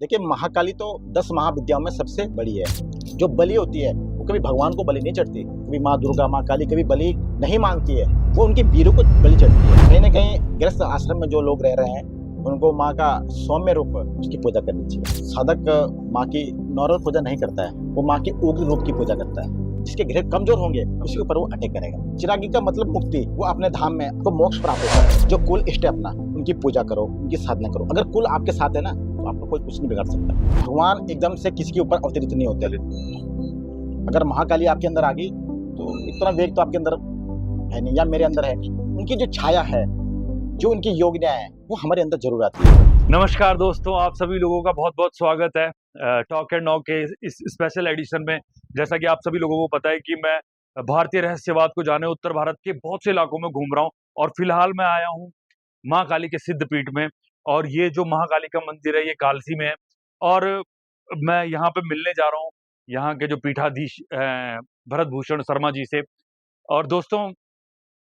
देखिए, महाकाली तो 10 महाविद्याओं में सबसे बड़ी है। जो बलि होती है वो कभी भगवान को बलि नहीं चढ़ती, कभी माँ दुर्गा, माँ काली कभी बलि नहीं मांगती है, वो उनके वीरों को बलि चढ़ती है। कहीं ना कहीं गृहस्थ आश्रम में जो लोग रह रहे हैं उनको माँ का सौम्य रूप उसकी पूजा करनी चाहिए। साधक माँ की नॉर्मल पूजा नहीं करता है, वो माँ के उग्र रूप की पूजा करता है। जिसके ग्रह कमजोर होंगे उसके ऊपर वो अटैक करेगा। चिरागी का मतलब मुक्ति, वो अपने धाम में तो मोक्ष प्राप्त होता है। जो कुल इष्ट है अपना, उनकी पूजा करो, उनकी साधना करो। अगर कुल आपके साथ है ना तो आपको कोई कुछ नहीं बिगाड़ सकता। भगवान एकदम से किसी के ऊपर अवतरित नहीं होते। अगर महाकाली आपके अंदर आ गई तो इतना वेग तो आपके अंदर है नहीं, या मेरे अंदर है नहीं। उनकी जो छाया है, जो उनकी योग्यता है, वो हमारे अंदर जरूर आती है। नमस्कार दोस्तों, आप सभी लोगों का बहुत बहुत स्वागत है टॉक एंड नॉक के इस स्पेशल एडिशन में। जैसा कि आप सभी लोगों को पता है कि मैं भारतीय रहस्यवाद को जाने उत्तर भारत के बहुत से इलाकों में घूम रहा हूँ और फिलहाल मैं आया हूँ माँ काली के सिद्धपीठ में। और ये जो महाकाली का मंदिर है ये कालसी में है और मैं यहाँ पे मिलने जा रहा हूँ यहाँ के जो पीठाधीश भरत भूषण शर्मा जी से। और दोस्तों,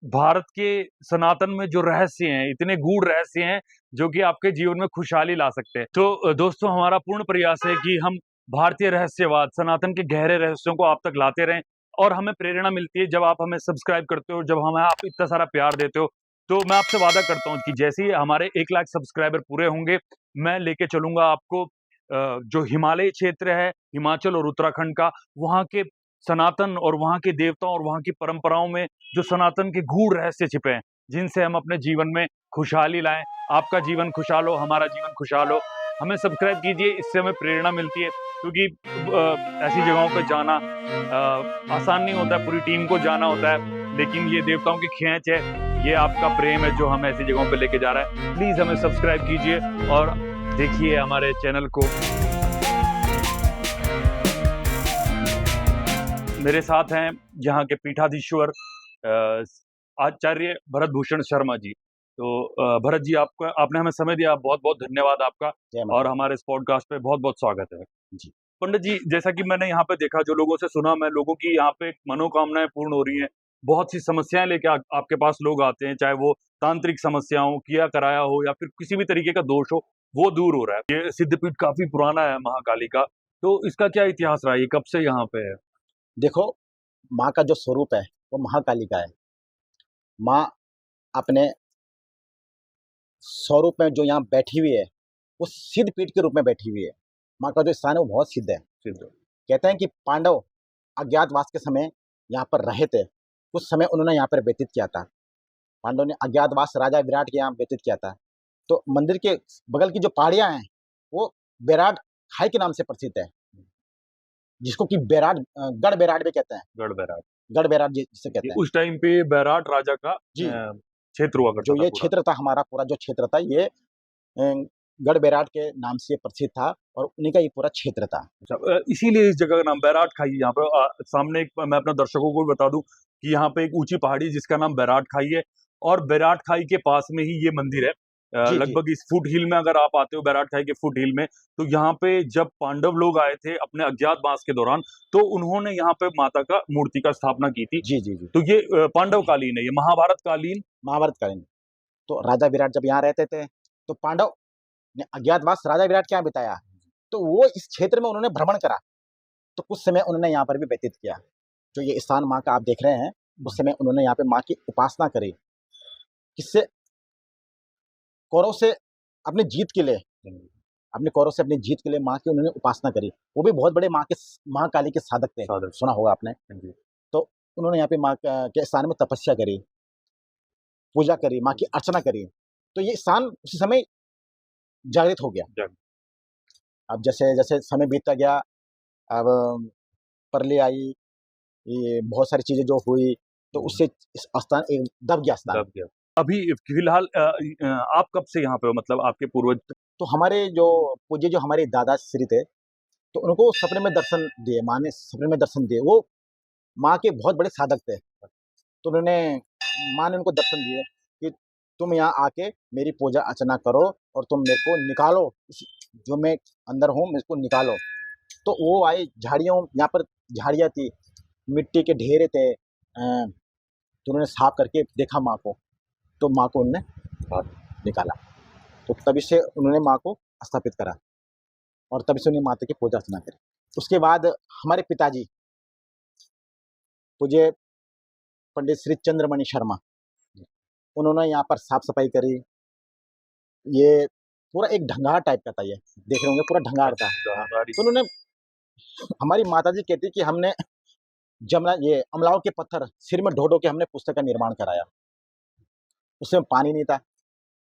भारत के सनातन में जो रहस्य हैं, इतने गूढ़ रहस्य हैं जो कि आपके जीवन में खुशहाली ला सकते हैं। तो दोस्तों, हमारा पूर्ण प्रयास है कि हम भारतीय रहस्यवाद, सनातन के गहरे रहस्यों को आप तक लाते रहें। और हमें प्रेरणा मिलती है जब आप हमें सब्सक्राइब करते हो, जब हमें आप इतना सारा प्यार देते हो। तो मैं आपसे वादा करता हूँ कि जैसे ही हमारे 1 लाख सब्सक्राइबर पूरे होंगे, मैं लेके चलूंगा आपको जो हिमालय क्षेत्र है, हिमाचल और उत्तराखंड का, वहाँ के सनातन और वहाँ के देवताओं और वहाँ की परंपराओं में जो सनातन के गूढ़ रहस्य छिपे हैं, जिनसे हम अपने जीवन में खुशहाली लाएं। आपका जीवन खुशहाल हो, हमारा जीवन खुशहाल हो। हमें सब्सक्राइब कीजिए, इससे हमें प्रेरणा मिलती है। क्योंकि ऐसी जगहों पर जाना आसान नहीं होता है, पूरी टीम को जाना होता है, लेकिन ये देवताओं की खींच है, ये आपका प्रेम है जो हमें ऐसी जगहों पर लेके जा रहा है। प्लीज हमें सब्सक्राइब कीजिए और देखिए हमारे चैनल को। मेरे साथ हैं यहाँ के पीठाधीश्वर आचार्य भरत भूषण शर्मा जी। तो भरत जी, आपने हमें समय दिया, बहुत बहुत धन्यवाद आपका। और हमारे इस पॉडकास्ट पे बहुत बहुत स्वागत है जी। पंडित जी, जैसा कि मैंने यहाँ पे देखा, जो लोगों से सुना, मैं लोगों की यहाँ पे मनोकामनाएं पूर्ण हो रही हैं। बहुत सी समस्याएं लेके आपके पास लोग आते हैं, चाहे वो तांत्रिक समस्या हो, किया कराया हो, या फिर किसी भी तरीके का दोष हो, वो दूर हो रहा है। ये सिद्धपीठ काफी पुराना है महाकाली का, तो इसका क्या इतिहास रहा है, ये कब से यहाँ पे है? देखो, माँ का जो स्वरूप है वो महाकाली का है। माँ अपने स्वरूप में जो यहाँ बैठी हुई है वो सिद्ध पीठ के रूप में बैठी हुई है। माँ का जो स्थान है वो बहुत सिद्ध है। कहते हैं कि पांडव अज्ञातवास के समय यहाँ पर रहे थे। कुछ समय उन्होंने यहाँ पर व्यतीत किया था। पांडव ने अज्ञातवास राजा विराट के यहाँ व्यतीत किया था। तो मंदिर के बगल की जो पहाड़ियां हैं वो बैराट खाई के नाम से प्रसिद्ध है, जिसको कि बैराट गढ़ बैराट भी कहते हैं। गढ़ बैराट जिसे कहते हैं। उस टाइम पे बैराट राजा का जी क्षेत्र हुआ करता जो था। ये क्षेत्र था, हमारा पूरा जो क्षेत्र था, ये गढ़ बैराट के नाम से प्रसिद्ध था और उन्हीं का ये पूरा क्षेत्र था। इसीलिए इस जगह का नाम बैराट खाई। यहाँ पे सामने मैं अपने दर्शकों को भी बता दूं कि यहाँ पे एक ऊंची पहाड़ी जिसका नाम बैराट खाई है, और बैराट खाई के पास में ही ये मंदिर है। लगभग इस फुट हिल में अगर आप आते हो, बैराट खाई के फुट हिल में, तो यहाँ पे जब पांडव लोग आए थे अपने अज्ञातवास के दौरान, तो उन्होंने यहाँ पे माता का मूर्ति का स्थापना की थी। जी जी जी। तो ये पांडव कालीन है, ये महाभारत कालीन। तो राजा विराट जब यहाँ रहते थे तो पांडव ने अज्ञातवास राजा विराट के यहाँ बिताया। तो वो इस क्षेत्र में उन्होंने भ्रमण करा, तो कुछ समय उन्होंने यहाँ पर भी व्यतीत किया। जो ये स्थान माँ का आप देख रहे हैं, उस समय उन्होंने यहाँ पे माँ की उपासना करी। किससे? कौरव से अपनी जीत के लिए, माँ की उन्होंने उपासना करी। वो भी बहुत बड़े महाकाली के साधक थे, सुना होगा आपने। तो उन्होंने यहाँ पे माँ के स्थान में तपस्या करी, पूजा करी, माँ की अर्चना करी। तो ये स्थान उसी समय जागृत हो गया। अब जैसे जैसे समय बीतता गया, अब प्रलय आई, ये बहुत सारी चीजें जो हुई, तो उससे इस स्थान एक दब गया। अभी फिलहाल आप कब से यहाँ पे हो, मतलब आपके पूर्वज? तो हमारे जो पूज्य, जो हमारे दादा श्री थे, तो उनको सपने में दर्शन दिए, माँ ने सपने में दर्शन दिए। वो माँ के बहुत बड़े साधक थे। तो माँ ने उनको दर्शन दिए कि तुम यहाँ आके मेरी पूजा अर्चना करो और तुम मेरे को निकालो, जो मैं अंदर हूँ मेरे को निकालो। तो वो आए, झाड़ियों, यहाँ पर झाड़ियाँ थी, मिट्टी के ढेरे थे, तो उन्होंने साफ करके देखा माँ को, तो माँ को उन्होंने निकाला। तो तभी से उन्होंने माँ को स्थापित करा और तभी से उन्हें माता की पूजा अर्चना करी। उसके बाद हमारे पिताजी पूज्य पंडित श्री चंद्रमणि शर्मा, उन्होंने यहाँ पर साफ सफाई करी। ये पूरा एक ढंगार टाइप का था, ये देख रहे होंगे पूरा ढंगार था। तो उन्होंने, हमारी माताजी कहती कि हमने जमुना ये अमलाओं के पत्थर सिर में ढो ढो के हमने पुस्तक का निर्माण कराया। उसमें पानी नहीं था,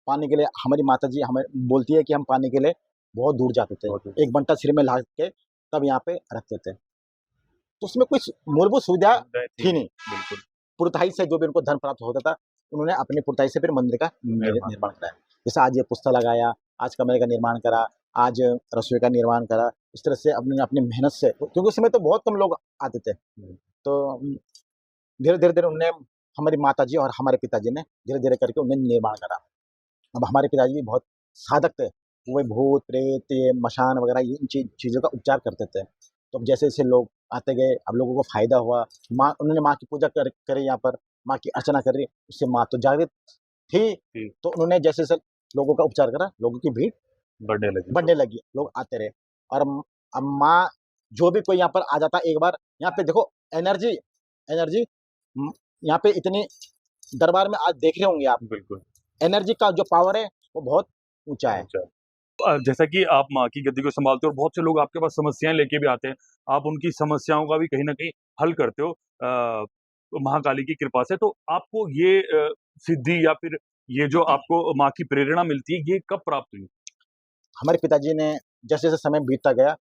पानी के लिए हमारी माताजी हमें बोलती है कि हम पानी के लिए बहुत दूर जाते थे, एक बंटा सिर में ला के तब यहाँ पे रखते थे। तो उसमें कुछ मूलभूत सुविधा थी नहीं, बिल्कुल पुरताई से जो भी उनको धन प्राप्त होता था, उन्होंने अपनी पुरताई से फिर मंदिर का निर्माण कराया। जैसे आज ये पुस्तक लगाया, आज कमरे का निर्माण करा, आज रसोई का निर्माण करा। इस तरह से अपनी अपनी मेहनत से, क्योंकि उस समय तो बहुत कम लोग आते थे, तो धीरे धीरे धीरे उन्होंने, हमारी माताजी और हमारे पिताजी ने धीरे धीरे करके उन्हें निर्माण करा। अब हमारे पिताजी भी बहुत साधक थे, वो भूत प्रेत ये मशान वगैरह इन चीज़ों का उपचार करते थे। तो अब जैसे जैसे लोग आते गए, अब लोगों को फायदा हुआ, उन्होंने माँ की पूजा करी, यहाँ पर माँ की अर्चना करी, उससे माँ तो जागृत थी। तो उन्होंने जैसे जैसे लोगों का उपचार करा, लोगों की भीड़ बढ़ने लगी, लोग आते रहे। और अब माँ, जो भी कोई यहाँ पर आ जाता, एक बार यहाँ पे देखो एनर्जी एनर्जी यहाँ पे इतनी दरबार में आज देख रहे होंगे आप, बिल्कुल एनर्जी का जो पावर है वो बहुत ऊंचा है। जैसा कि आप माँ की गद्दी को संभालते हो और बहुत से लोग आपके पास समस्याएं लेके भी आते हैं, आप उनकी समस्याओं का भी कहीं ना कहीं हल करते हो महाकाली की कृपा से। तो आपको ये सिद्धि या फिर ये जो आपको माँ की प्रेरणा मिलती है, ये कब प्राप्त हुई? हमारे पिताजी ने जैसे जैसे समय बीतता गया,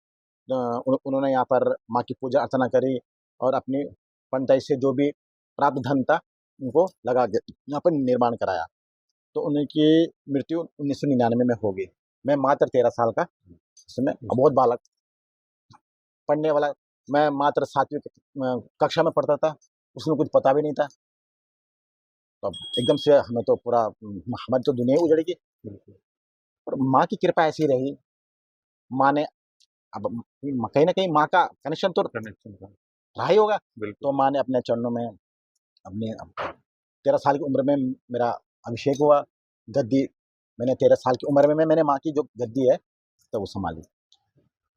उन्होंने यहाँ पर माँ की पूजा अर्चना करी और अपनी पंचायत से जो भी प्राप्त धन था उनको लगा के यहाँ पर निर्माण कराया। तो उनकी मृत्यु 1999 में हो गई। मैं मात्र 13 साल का, उसमें बहुत बालक पढ़ने वाला, मैं मात्र 7वीं कक्षा में पढ़ता था, उसमें कुछ पता भी नहीं था। तो एकदम से हमें तो पूरा, हमारी तो दुनिया ही उजड़ गई। और माँ की कृपा ऐसी रही, माँ ने, अब कहीं ना कहीं माँ का कनेक्शन तो रहा ही होगा। तो माँ ने अपने चरणों में, अपने 13 साल की उम्र में मेरा अभिषेक हुआ, गद्दी मैंने 13 साल की उम्र में मैंने माँ की जो गद्दी है तो वो संभाली।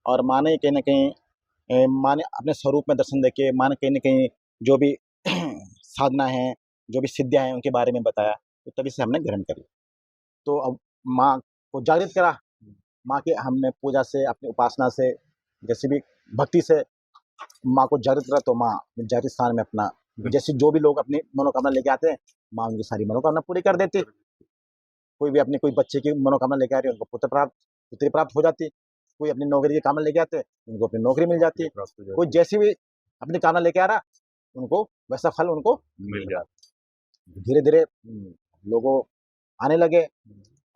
और माँ ने कहीं ना कहीं, माँ ने अपने स्वरूप में दर्शन देके, माँ ने कहीं ना कहीं जो भी साधना है, जो भी सिद्धियाँ हैं उनके बारे में बताया, तो तभी से हमने ग्रहण करी। तो अब माँ को जागृत करा, माँ के हमने पूजा से, अपनी उपासना से, जैसे भी भक्ति से माँ को जागृत करा। तो माँ जागृत स्थान में अपना, जैसे जो भी लोग अपनी मनोकामना लेके आते हैं, माँ उनकी सारी मनोकामना पूरी कर देती। कोई भी अपने कोई बच्चे की मनोकामना लेके आ रही है, उनको पुत्री प्राप्त हो जाती। कोई अपनी नौकरी की कामना लेके आते हैं, उनको अपनी नौकरी मिल जाती है। कोई जैसी भी अपनी कामना लेके आ रहा, उनको वैसा फल उनको मिल जाता। धीरे धीरे लोगों आने लगे,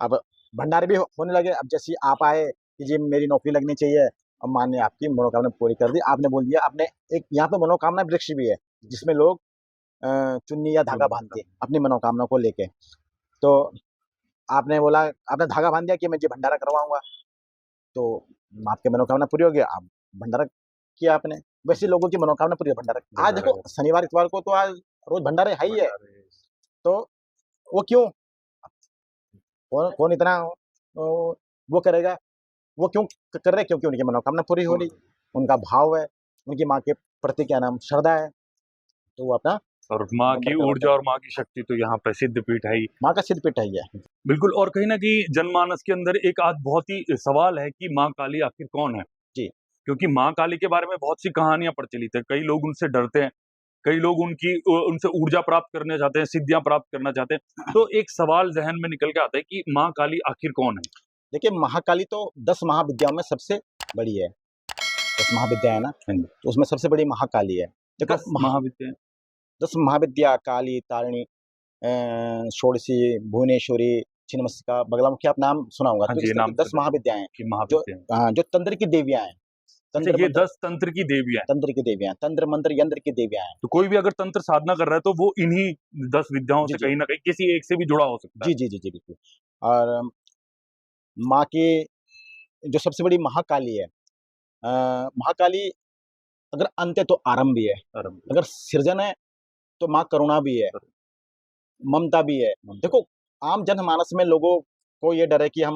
अब भंडारे भी होने लगे। अब जैसे आप आए कि जी मेरी नौकरी लगनी चाहिए, अब माँ ने आपकी मनोकामना पूरी कर दी। आपने बोल दिया, आपने एक यहाँ पे मनोकामना वृक्ष भी है जिसमें लोग चुन्नी या धागा बांधते हैं अपनी मनोकामना को लेके। तो आपने बोला, आपने धागा बांध दिया कि मैं ये भंडारा करवाऊंगा, तो आपकी मनोकामना पूरी हो गई, आप भंडारा किया आपने। वैसे लोगों की मनोकामना पूरी है, भंडारा। आज देखो शनिवार इतवार को तो आज रोज भंडारे है ही है। तो वो क्यों, कौन इतना वो करेगा, वो क्यों कर रहे, क्योंकि उनकी मनोकामना पूरी हो रही, उनका भाव है, उनकी माँ के प्रति क्या नाम श्रद्धा है, तो वो अपना, और माँ की ऊर्जा और माँ की शक्ति तो यहाँ पे सिद्धपीठ है ही, माँ का सिद्धपीठ है ही। बिल्कुल। और कहीं ना कहीं जनमानस के अंदर एक आज बहुत ही सवाल है कि माँ काली आखिर कौन है जी। क्योंकि माँ काली के बारे में बहुत सी कहानियां प्रचलित है, कई लोग उनसे डरते हैं, कई लोग उनसे ऊर्जा प्राप्त करना चाहते हैं, सिद्धियां प्राप्त करना चाहते हैं। तो एक सवाल जहन में निकल के आता है कि माँ काली आखिर कौन है? देखिए, महाकाली तो 10 महाविद्याओं में सबसे बड़ी है। 10 महाविद्या है ना, तो उसमें सबसे बड़ी महाकाली है। देखो 10 महाविद्या, काली, तारिणी, षोडशी, भुवनेश्वरी, छिन्नमस्तिका, बगलामुखी, आप नाम सुना होगा। तो इस तरह की 10 महाविद्याएं जो तंत्र की देवियां हैं। ये 10 तंत्र की देवियां, तंत्र मंत्र यंत्र की देवियां हैं। तो कोई भी अगर तंत्र साधना कर रहा है तो वो इन्हीं 10 विद्याओं से कहीं ना कहीं किसी एक से भी जुड़ा हो सकता है। जी बिल्कुल। और माँ की जो सबसे बड़ी महाकाली है, महाकाली अगर अंत है तो आरंभ भी है, अगर सृजन है तो माँ करुणा भी है, ममता भी है। देखो, आम जनमानस में लोगों को ये डर है कि हम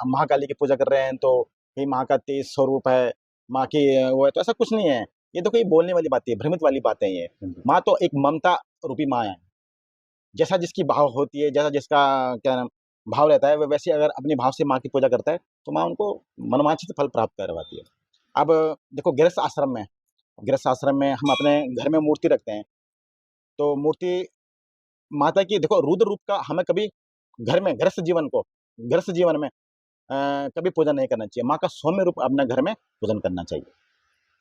महाकाली की पूजा कर रहे हैं तो कि माँ का तेज स्वरूप है, माँ की वो है, तो ऐसा कुछ नहीं है। ये तो कोई बोलने वाली बातें है, भ्रमित वाली बातें हैं ये। माँ तो एक ममता रूपी माँ है। जैसा जिसकी भाव होती है, जैसा जिसका क्या नाम भाव रहता है, वो वैसे अगर अपने भाव से माँ की पूजा करता है, तो माँ उनको मनोवांछित फल प्राप्त करवाती है। अब देखो गृहस्थ आश्रम में हम अपने घर में मूर्ति रखते हैं, तो मूर्ति माता की देखो रुद्र रूप का हमें कभी घर में गृहस्थ जीवन में कभी पूजन नहीं करना चाहिए। माँ का सौम्य रूप अपने घर में पूजन करना चाहिए।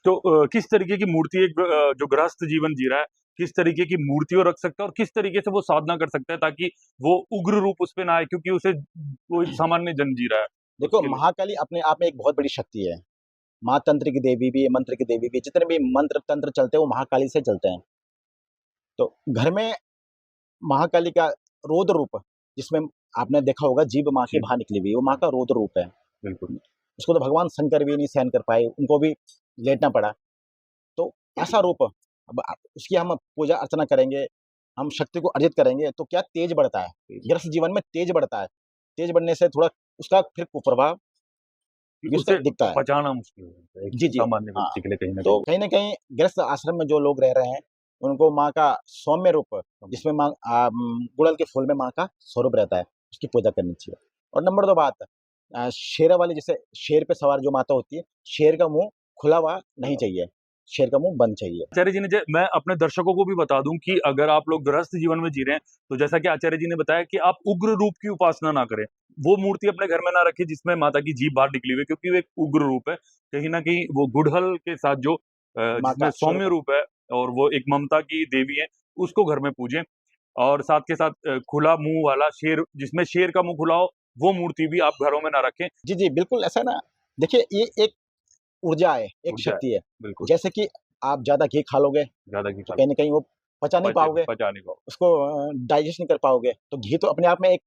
तो किस तरीके की मूर्ति एक जो गृहस्थ जीवन जी रहा है, किस तरीके की मूर्ति वो रख सकता है और किस तरीके से वो साधना कर सकता है ताकि वो उग्र रूप उस पे ना आए, क्योंकि उसे वो एक सामान्य जन जी रहा है देखो उसके लिए। महाकाली अपने आप में एक बहुत बड़ी शक्ति है। माँ तंत्र की देवी भी है, मंत्र की देवी भी, जितने भी मंत्र तंत्र चलते हैं वो महाकाली से चलते हैं। तो घर में महाकाली का रौद्र रूप, जिसमें आपने देखा होगा जीभ माँ की जी, बाहर निकली हुई, वो माँ का रौद्र रूप है। बिल्कुल। उसको तो भगवान शंकर भी नहीं सहन कर पाए, उनको भी लेटना पड़ा। तो ऐसा रूप अब उसकी हम पूजा अर्चना करेंगे, हम शक्ति को अर्जित करेंगे, तो क्या तेज बढ़ता है, गृहस्थ जीवन में तेज बढ़ता है। तेज बढ़ने से थोड़ा उसका फिर कुप्रभाव कि भी उसका उसे दिखता है। पचाना मुश्किल हो जाता है एक जी, जी। सामान्य हाँ, व्यक्ति के लिए कहीं न तो कहीं। कहीं न कहीं गृहस्थ आश्रम में जो लोग रह रहे हैं, उनको माँ का सौम्य रूप, जिसमें गुड़हल के फूल में माँ का स्वरूप रहता है, उसकी पूजा करनी चाहिए। और नंबर 2 बात, शेरा वाली, जैसे शेर पे सवार जो माता होती है, शेर का मुँह खुला हुआ नहीं चाहिए, शेर का मुँह बंद चाहिए। आचार्य जी ने मैं अपने दर्शकों को भी बता दूं कि अगर आप लोग गृहस्थ जीवन में जी रहे हैं, तो जैसा कि आचार्य जी ने बताया कि आप उग्र रूप की उपासना ना करें। वो मूर्ति अपने घर में ना रखें जिसमें माता की जीभ बाहर निकली हुई है, क्योंकि वो एक उग्र रूप है। कहीं न कहीं वो गुड़हल के साथ जो माँ जिसमें का स्वरूप सौम्य है। रूप है और वो एक ममता की देवी है, उसको घर में पूजें। और साथ के साथ खुला मुँह वाला शेर, जिसमें शेर का मुँह खुला हो, वो मूर्ति भी आप घरों में ना रखें। जी, जी, बिल्कुल ऐसा है ना। देखिए ये एक ऊर्जा है, एक ऊर्जा है, शक्ति है। बिल्कुल, जैसे कि आप ज़्यादा घी खा लोगे, ज़्यादा घी तो खा कहीं न कहीं वो पचा नहीं पाओगे, पचा नहीं पाओ। उसको डाइजेस्ट नहीं कर पाओगे। तो घी तो अपने आप में एक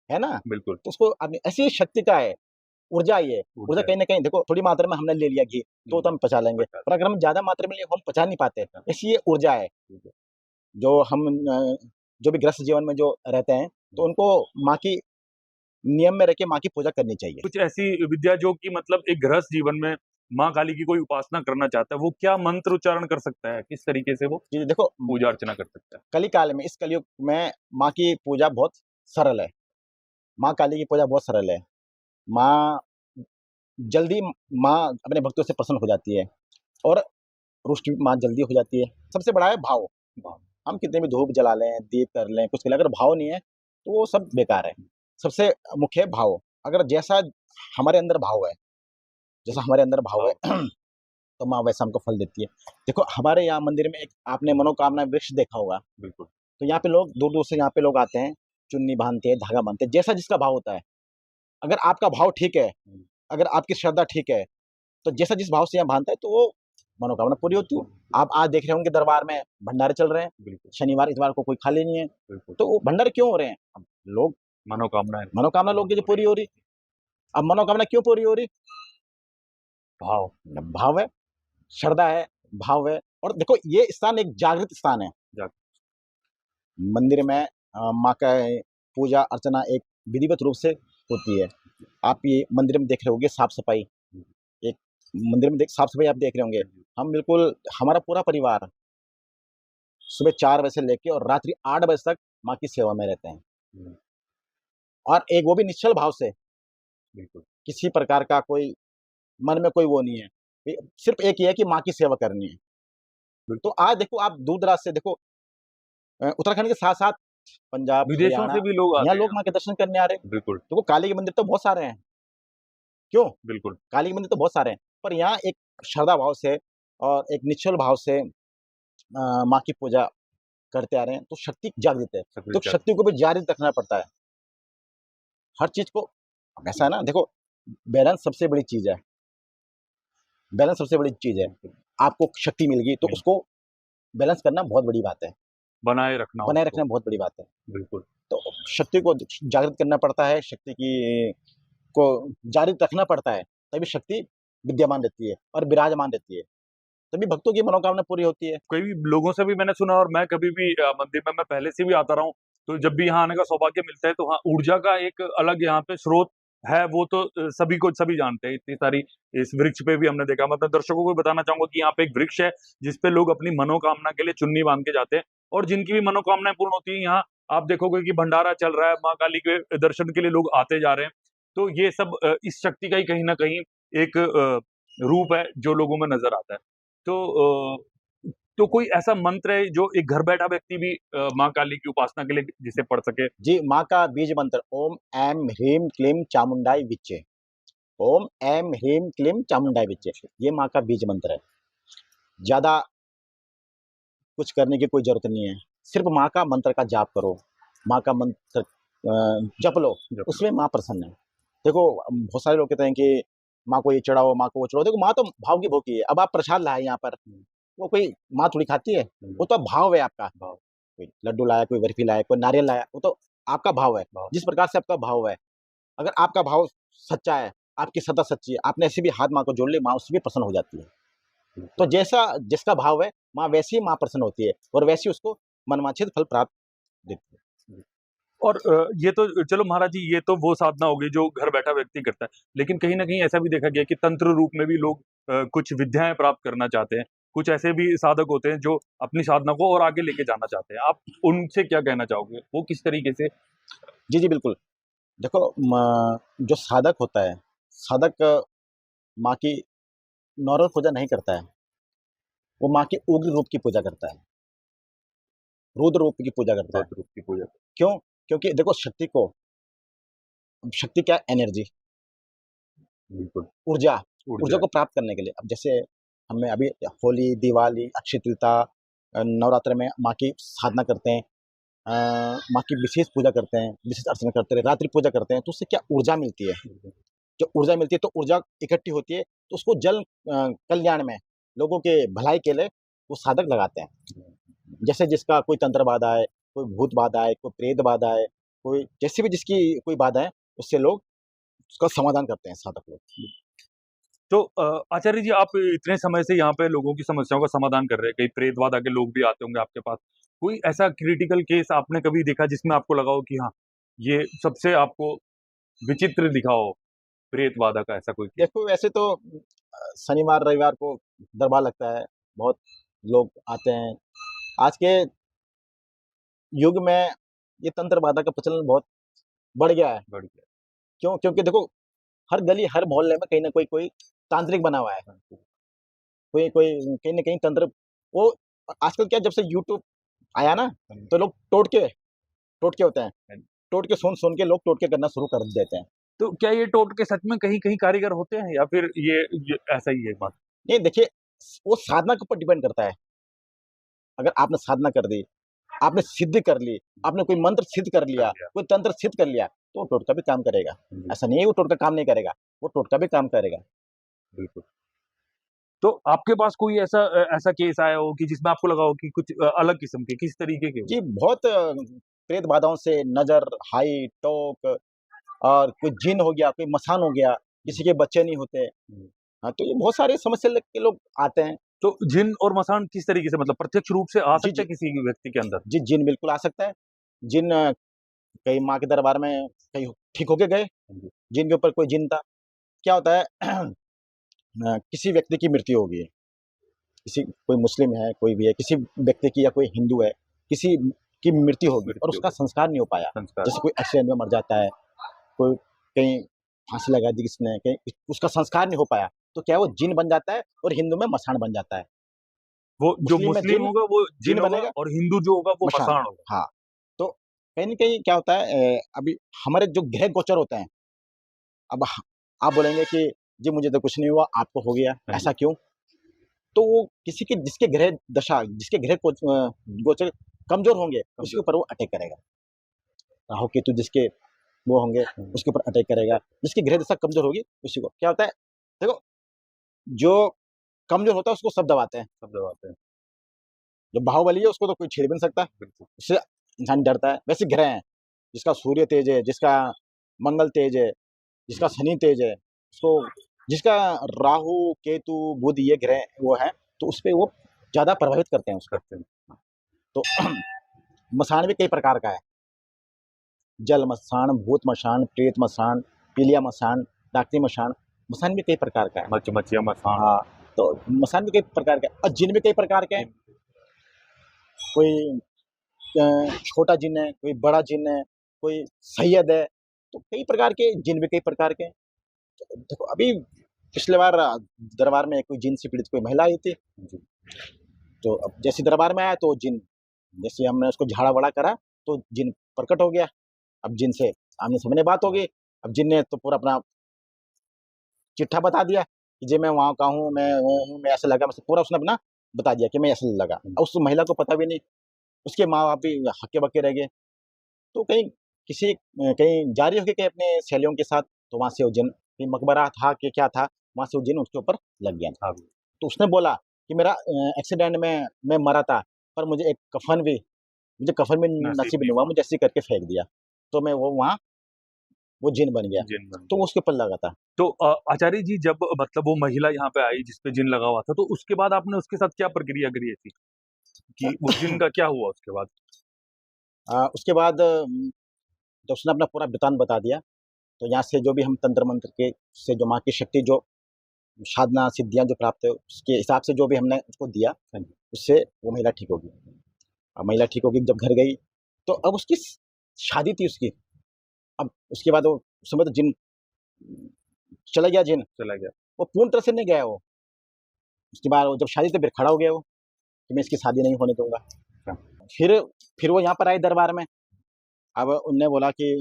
है ना, बिल्कुल, तो उसको अपनी ऐसी शक्ति का है, ऊर्जा ही है। ऊर्जा ऊर्जा है। कहीं न कहीं देखो थोड़ी मात्रा में हमने ले लिया घी, तो हम पचा लेंगे, पचा पर अगर हम ज़्यादा मात्रा में लिए हम पचा नहीं पाते। हाँ, ऐसी ये ऊर्जा है, ठीक है। जो हम जो भी गृहस्थ जीवन में जो रहते हैं, तो उनको माँ की नियम में रह के माँ की पूजा करनी चाहिए। कुछ ऐसी विद्या जो कि मतलब एक गृहस्थ जीवन में माँ काली की कोई उपासना करना चाहता है, वो क्या मंत्र उच्चारण कर सकता है? किस तरीके से वो जी, देखो पूजा अर्चना कर सकता है? कली काल में, इस कलयुग में माँ की पूजा बहुत सरल है। माँ काली की पूजा बहुत सरल है। माँ जल्दी माँ अपने भक्तों से प्रसन्न हो जाती है और रुष्ट भी माँ जल्दी हो जाती है। सबसे बड़ा है भाव। वाह! हम कितने भी धूप जला लें, दीप कर लें, कुछ कर लें, अगर भाव नहीं है, तो वो सब बेकार है। सबसे मुख्य है भाव। अगर जैसा हमारे अंदर भाव है, जैसा हमारे अंदर भाव है, हाँ, तो माँ वैसा हमको फल देती है। देखो हमारे यहाँ मंदिर में एक आपने मनोकामना वृक्ष देखा होगा, बिल्कुल। तो यहाँ पे लोग दूर-दूर से यहाँ पे लोग आते हैं, चुन्नी बाँधते हैं, धागा बाँधते हैं, जैसा जिसका भाव होता है। अगर आपका भाव ठीक है, हुँ, अगर आपकी श्रद्धा ठीक है, तो जैसा जिस भाव से यहाँ बाँधता है, तो वो मनोकामना पूरी होती है। आप आज देख रहे होंगे दरबार में भंडारे चल रहे हैं, बिल्कुल, शनिवार, इतवार को कोई खाली नहीं है, बिल्कुल। तो वो भंडारे क्यों हो रहे हैं? अब लोग मनोकामनाएँ मनोकामना लोग की जो पूरी हो रही, अब मनोकामना क्यों पूरी हो रही? भाव भाव है, श्रद्धा है, भाव है। और देखो ये स्थान एक जागृत स्थान है। जाग मंदिर में माँ का पूजा अर्चना एक विधिवत रूप से होती है। आप ये मंदिर में देख रहे होंगे साफ-सफाई, हुँ, एक मंदिर में देख साफ-सफाई आप देख रहे होंगे। जी, हम बिल्कुल हमारा पूरा परिवार सुबह 4 बजे से लेके और रात्रि 8 बजे तक माँ की सेवा में रहते हैं। हुँ, और एक वो भी निश्चल भाव से, बिल्कुल, किसी प्रकार का कोई मन में कोई वो नहीं है। सिर्फ़ एक ही है कि माँ की सेवा करनी है। तो बिल्कुल। आज देखो आप दूर-दराज से देखो उत्तराखंड के साथ-साथ पंजाब, विदेशों हरियाणा, से भी लोग यहाँ आते हैं लोग यहाँ माँ के दर्शन करने आ रहे हैं। पे। बिल्कुल, देखो काली के मंदिर तो बहुत सारे हैं। क्यों? बिल्कुल, काली के मंदिर तो बहुत सारे हैं। पर यहाँ एक श्रद्धा भाव से और एक निश्चल भाव से माँ की पूजा करते आ रहे हैं, तो शक्ति जागृत है। सफल तो जाते शक्ति को भी जागृत रखना पड़ता है। हर चीज़ को अब ऐसा है ना, देखो बैलेंस सबसे बड़ी चीज़ है। बैलेंस सबसे बड़ी चीज़ है। बिल्कुल, आपको शक्ति मिल गई, तो मिल उसको बैलेंस करना बहुत बड़ी बात है। बनाए रखना बनाए उसको, रखना बहुत बड़ी बात है। बिल्कुल। तो शक्ति को जागृत करना पड़ता है, शक्ति की को जागृत रखना पड़ता है, तभी शक्ति विद्यमान रहती है और विराजमान रहती है। तभी भक्तों की मनोकामना पूरी होती है। कई लोगों से भी मैंने सुना और मैं कभी भी मंदिर में मैं पहले से भी आता रहा हूँ, तो जब भी यहाँ आने का सौभाग्य मिलता है, तो हाँ, ऊर्जा का एक अलग यहाँ पे स्रोत है वो तो सभी को सभी जानते हैं। इतनी सारी इस वृक्ष पे भी हमने देखा। मैं अपने दर्शकों को बताना चाहूंगा कि यहाँ पे एक वृक्ष है जिस पे लोग अपनी मनोकामना के लिए चुन्नी बांध के जाते हैं और जिनकी भी मनोकामनाएं पूर्ण होती है, यहाँ आप देखोगे कि भंडारा चल रहा है, माँ काली के दर्शन के लिए लोग आते जा रहे हैं। तो ये सब इस शक्ति का ही कहीं ना कहीं एक रूप है जो लोगों में नजर आता है। तो तो कोई ऐसा मंत्र है जो एक घर बैठा व्यक्ति भी माँ काली की उपासना के लिए जिसे पढ़ सके? जी, माँ का बीज मंत्र ओम ऐं ह्रीं क्लीं चामुंडाई विच्चे। ओम ऐं ह्रीं क्लीं चामुंडाई विच्चे, ये माँ का बीज मंत्र है। ज्यादा कुछ करने की कोई जरूरत नहीं है, सिर्फ माँ का मंत्र का जाप करो, माँ का मंत्र जप लो, उसमें माँ प्रसन्न है। देखो बहुत सारे लोग कहते हैं कि माँ को ये चढ़ाओ, माँ को वो चढ़ाओ। देखो माँ तो भाव की भूखी है। अब आप प्रसाद लाए यहाँ पर, वो कोई माँ थोड़ी खाती है, वो तो भाव है आपका। कोई लड्डू लाया, कोई बर्फी लाया, कोई नारियल लाया, वो तो आपका भाव है। जिस प्रकार से आपका भाव है, अगर आपका भाव सच्चा है, आपकी श्रद्धा सच्ची है, आपने ऐसे भी हाथ माँ को जोड़ ले, माँ उससे भी प्रसन्न हो जाती है। तो जैसा जिसका भाव है, माँ वैसी ही माँ प्रसन्न होती है और वैसी उसको मनवांछित फल प्राप्त देती है। और ये तो चलो महाराज जी, ये तो वो साधना हो गई जो घर बैठा व्यक्ति करता है। लेकिन कहीं ना कहीं ऐसा भी देखा गया कि तंत्र रूप में भी लोग कुछ विद्याएं प्राप्त करना चाहते हैं। कुछ ऐसे भी साधक होते हैं जो अपनी साधना को और आगे लेके जाना चाहते हैं। आप उनसे क्या कहना चाहोगे? वो किस तरीके से? जी जी बिल्कुल। देखो जो साधक होता है, साधक माँ की नॉर्मल पूजा नहीं करता है, वो माँ की उग्र रूप की पूजा करता है, रुद्र रूप की पूजा करता है। रुद्र रूप की पूजा। क्यों? क्योंकि देखो शक्ति क्या है? एनर्जी, बिल्कुल। ऊर्जा। ऊर्जा ऊर्जा को प्राप्त करने के लिए, अब जैसे हमें अभी होली, दिवाली, अक्षय तृतीया, नवरात्र में माँ की साधना करते हैं, माँ की विशेष पूजा करते हैं, विशेष अर्चना करते हैं, रात्रि पूजा करते हैं, तो उससे क्या ऊर्जा मिलती है। जब ऊर्जा मिलती है तो ऊर्जा इकट्ठी होती है, तो उसको जल कल्याण में, लोगों के भलाई के लिए वो साधक लगाते हैं। जैसे जिसका कोई तंत्र बाधा है, कोई भूत बाधा है, कोई प्रेत बाधा है, कोई जैसे भी जिसकी कोई बाधा है, उससे लोग उसका समाधान करते हैं साधक लोग। तो आचार्य जी, आप इतने समय से यहाँ पे लोगों की समस्याओं का समाधान कर रहे हैं। कई प्रेत बाधा के लोग भी आते होंगे आपके पास। कोई ऐसा क्रिटिकल केस आपने कभी देखा जिसमें आपको लगा हो कि हाँ, ये सबसे आपको विचित्र दिखा हो प्रेत बाधा का, ऐसा कोई केस? देखो वैसे तो शनिवार रविवार को दरबार लगता है, बहुत लोग आते हैं। आज के युग में ये तंत्र बाधा का प्रचलन बहुत बढ़ गया है। बढ़ गया। क्यों? क्योंकि देखो हर गली, हर मोहल्ले में कहीं ना कोई तांत्रिक बना हुआ है, कोई कोई कहीं ना कहीं तंत्र। वो आजकल क्या, जब से यूट्यूब आया ना, तो लोग टोटके होते हैं, टोटके सुन के लोग टोटके करना शुरू कर देते हैं। तो क्या ये टोटके सच में कहीं-कहीं कारीगर होते हैं या फिर ये ऐसा ही है बात? नहीं देखिए, वो साधना के ऊपर डिपेंड करता है। अगर आपने साधना कर दी, आपने सिद्धि कर ली, आपने कोई मंत्र सिद्ध कर लिया, कोई तंत्र सिद्ध कर लिया, तो वो टोटका भी काम करेगा। ऐसा नहीं है वो टोटका काम नहीं करेगा, वो टोटका भी काम करेगा। बिल्कुल। तो आपके पास कोई ऐसा केस आया हो कि जिसमें आपको लगा हो कि कुछ अलग किस्म के, किस तरीके के? जी बहुत प्रेत बाधाओं से नजर, हाई टोक, और कोई जिन हो गया, कोई मसान हो गया, किसी के बच्चे नहीं होते। हाँ, तो ये बहुत सारी समस्या लेके लोग आते हैं। तो जिन और मसान किस तरीके से, मतलब प्रत्यक्ष रूप से आ जी सकते जी हैं किसी भी व्यक्ति के अंदर? जी, जिन बिल्कुल आ सकता है। जिन कहीं माँ के दरबार में कहीं ठीक होके गए, जिन के ऊपर कोई जिन था। क्या होता है किसी व्यक्ति की मृत्यु हो गई, किसी कोई मुस्लिम है, कोई भी है, किसी व्यक्ति की, या कोई हिंदू है, किसी की मृत्यु हो गई और उसका संस्कार नहीं हो पाया। संस्कार। जैसे कोई एक्सीडेंट में मर जाता है, कोई कहीं फांसी लगा दी किसने, कहीं उसका संस्कार नहीं हो पाया, तो क्या वो जिन बन जाता है और हिंदू में मसान बन जाता है। वो जो मुस्लिम में मुस्लिम जिन, होगा वो जिन जिन होगा बनेगा, और हिंदू जो होगा वो मसान। मसान होगा। हाँ, तो कहीं न कहीं क्या होता है अभी हमारे जो ग्रह गोचर होते हैं, अब आप बोलेंगे कि जी मुझे तो कुछ नहीं हुआ, आपको हो गया, हाँ जी। ऐसा क्यों? तो वो किसी के, जिसके ग्रह दशा, जिसके ग्रह गोचर कमजोर होंगे, उसके ऊपर वो अटैक करेगा। राहु केतु जिसके वो होंगे, उसके ऊपर अटैक करेगा। जिसकी ग्रह दशा कमजोर होगी, उसी को क्या होता है, देखो जो कमजोर होता है उसको सब दबाते हैं। सब दबाते हैं। जो बाहुबली है उसको तो कोई छेड़ भी नहीं सकता, बिल्कुल। उससे इंसान डरता है। वैसे ग्रह हैं, जिसका सूर्य तेज है, जिसका मंगल तेज है, जिसका शनि तेज है, उसको, जिसका राहु केतु बुध ये ग्रह वो है, तो उस पे वो ज्यादा प्रभावित करते हैं उसको। करते हैं। तो मसान भी कई प्रकार का है, जल मसान, भूत मसान, प्रेत मसान, पीलिया मसान, डाकती मसान। मसान भी कई प्रकार का है। मच्छिया मसान। हाँ, तो मसान भी कई प्रकार का है और जिन भी कई प्रकार के हैं। कोई छोटा जिन है, कोई बड़ा जिन है, कोई सैयद है, तो कई प्रकार के जिन भी कई प्रकार के हैं। देखो अभी पिछले बार दरबार में कोई जिन से पीड़ित कोई महिला आई थी, तो अब जैसे दरबार में आया तो जिन, जैसे हमने उसको झाड़ा बड़ा करा तो जिन प्रकट हो गया। अब जिन से आमने सामने बात हो गई। अब जिन ने तो पूरा अपना चिट्ठा बता दिया कि जे मैं वहाँ का हूँ, मैं वो हूँ, मैं ऐसे लगा, मतलब पूरा उसने अपना बता दिया कि मैं ऐसे लगा। अब उस महिला को पता भी नहीं, उसके माँ बाप भी हक्के बक्के रह गए। तो कहीं किसी कहीं जा रही होगी कहीं अपने सहेलियों के साथ, तो वहाँ से वो जिन, कहीं मकबरा था कि क्या था, वहाँ से वो जिन उसके ऊपर लग गया। हाँ। तो उसने बोला कि मेरा एक्सीडेंट में मैं मरा था, पर मुझे एक कफन भी, मुझे कफन भी नसीब नहीं हुआ, मुझे ऐसे करके फेंक दिया। तो मैं वो वहाँ वो जिन बन गया। जिन बन तो वो उसके ऊपर लगा था। तो आचार्य जी, जब मतलब वो महिला यहाँ पे आई जिस पे जिन लगा हुआ था, तो उसके बाद आपने उसके साथ क्या प्रक्रिया करी ऐसी कि उस जिन का क्या हुआ उसके बाद? उसके बाद जब उसने अपना पूरा वृतांत बता दिया, तो यहाँ से जो भी हम तंत्र मंत्र के से जो माँ की शक्ति, जो साधना सिद्धियाँ जो प्राप्त है, उसके हिसाब से जो भी हमने उसको दिया, उससे वो महिला ठीक होगी। अब महिला ठीक होगी, जब घर गई तो अब उसकी शादी थी उसकी। अब उसके बाद वो उस समय तो जिन चला गया, जिन चला गया। वो पूर्ण तरह से नहीं गया वो। उसके बाद वो जब शादी थी फिर खड़ा हो गया वो कि मैं इसकी शादी नहीं होने दूंगा। फिर वो यहाँ पर आए दरबार में। अब उनने बोला कि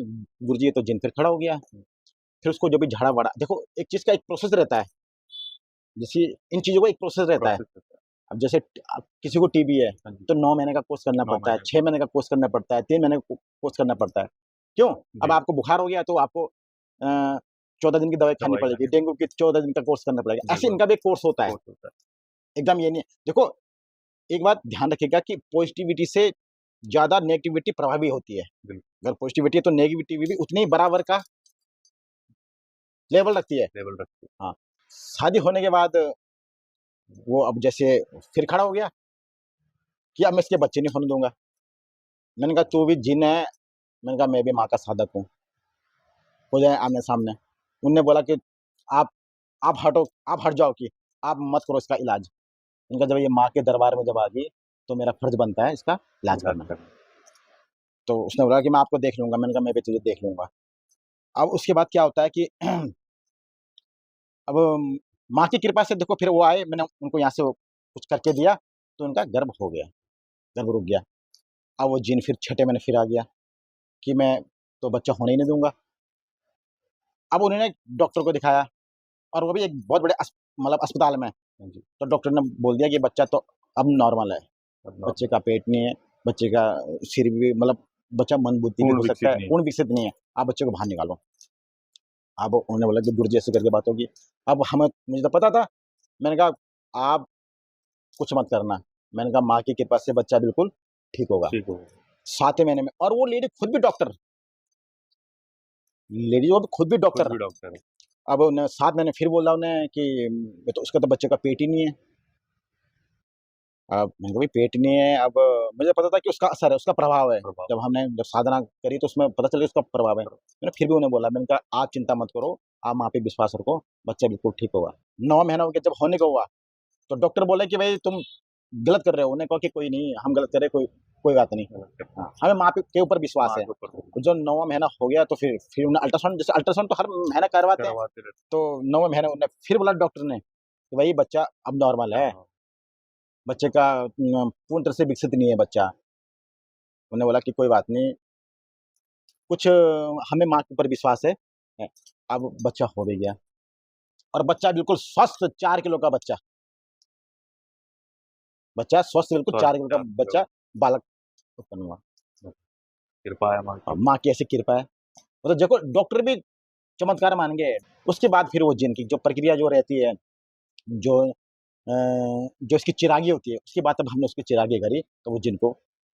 गुरुजी ये तो जिन फिर खड़ा हो गया। फिर उसको जो भी झाड़ा वाड़ा, देखो एक चीज का एक प्रोसेस रहता है, जैसे इन चीजों का एक प्रोसेस रहता है। अब जैसे किसी को टीबी है तो 9 महीने का कोर्स करना पड़ता है, 6 महीने का कोर्स करना पड़ता है, 3 महीने का कोर्स करना पड़ता है। क्यों? अब आपको बुखार हो गया तो आपको 14 दिन की दवाई खानी पड़ेगी, डेंगू की 14 दिन का कोर्स करना पड़ेगा। ऐसे इनका भी एक कोर्स होता है। एकदम ये नहीं, देखो एक बात ध्यान रखिएगा कि पॉजिटिविटी से ज्यादा नेगेटिविटी प्रभावी होती है। अगर पॉजिटिविटी है तो नेगेटिविटी भी उतनी ही बराबर का लेवल रखती है। हाँ, शादी होने के बाद वो अब जैसे फिर खड़ा हो गया कि अब मैं इसके बच्चे नहीं होने दूंगा। मैंने कहा तू भी जिन है, मैंने कहा मैं भी माँ का साधक हूँ, हो जाए आमने सामने। उनने बोला कि आप हटो, आप हट जाओ, कि आप मत करो इसका इलाज। इनका जब ये माँ के दरबार में जब आ गई तो मेरा फर्ज बनता है इसका इलाज करना। तो उसने बोला कि मैं आपको देख लूंगा। मैंने कहा मैं भी तुझे देख लूंगा। अब उसके बाद क्या होता है कि अब माँ की कृपा से देखो फिर वो आए, मैंने उनको यहाँ से कुछ करके दिया तो उनका गर्भ हो गया, गर्भ रुक गया। अब वो जिन फिर छठे महीने फिर आ गया कि मैं तो बच्चा होने ही नहीं दूंगा। अब उन्होंने डॉक्टर को दिखाया और वो भी एक बहुत बड़े मतलब अस्पताल में। तो डॉक्टर ने बोल दिया कि बच्चा तो अब नॉर्मल है, बच्चे का पेट नहीं है, बच्चे का सिर भी, मतलब बच्चा मन बुद्धि भी हो सकता है, पूर्ण विकसित नहीं है, आप बच्चे को बाहर निकालो। अब उन्होंने बोला कि गुरुजी ऐसे करके बात होगी। अब हमें, मुझे तो पता था, मैंने कहा आप कुछ मत करना। मैंने कहा माँ की कृपा से बच्चा बिल्कुल ठीक होगा 7वें महीने में। और वो लेडी खुद भी डॉक्टर, लेडी वो खुद भी डॉक्टर है। अब उन्हें 7 महीने फिर बोला उन्हें कि तो उसका तो बच्चे का पेट ही नहीं है। अब मैंने कहा पेट नहीं है। अब मुझे पता था कि उसका असर है, उसका प्रभाव है। जब साधना करी तो उसमें पता चला उसका प्रभाव है। मैंने फिर भी उन्हें बोला, मैंने कहा आप चिंता मत करो, आप माँ पे विश्वास रखो, बच्चा बिल्कुल ठीक होगा। 9 महीना हो गया, जब होने को हुआ तो डॉक्टर बोले कि भाई तुम गलत कर रहे हो। उन्हें कहा कि कोई नहीं, हम गलत कर रहे, कोई बात नहीं। हाँ, हमें माँ के ऊपर विश्वास है। जो 9वां महीना हो गया तो फिर उन्हें अल्ट्रासाउंड, जैसे अल्ट्रासाउंड तो हर महीना करवाते हैं, तो 9वें महीने उन्हें फिर बोला डॉक्टर ने कि भाई बच्चा अब नॉर्मल है, बच्चे का पूर्ण तरह से विकसित नहीं है बच्चा। उन्होंने बोला कि कोई बात नहीं, कुछ हमें माँ के ऊपर विश्वास है। अब बच्चा हो भी गया और बच्चा बिल्कुल स्वस्थ 4 किलो का बच्चा स्वस्थ बिल्कुल 4 किलो का बच्चा बालक उत्पन्न हुआ। कृपा है माँ की ऐसी कृपा है। मतलब देखो डॉक्टर भी चमत्कार मान गए। उसके बाद फिर वो जिन की जो प्रक्रिया जो रहती है, जो इसकी चिरागी होती है, उसके बाद तब हमने उसकी चिरागी करी तो वो जिन को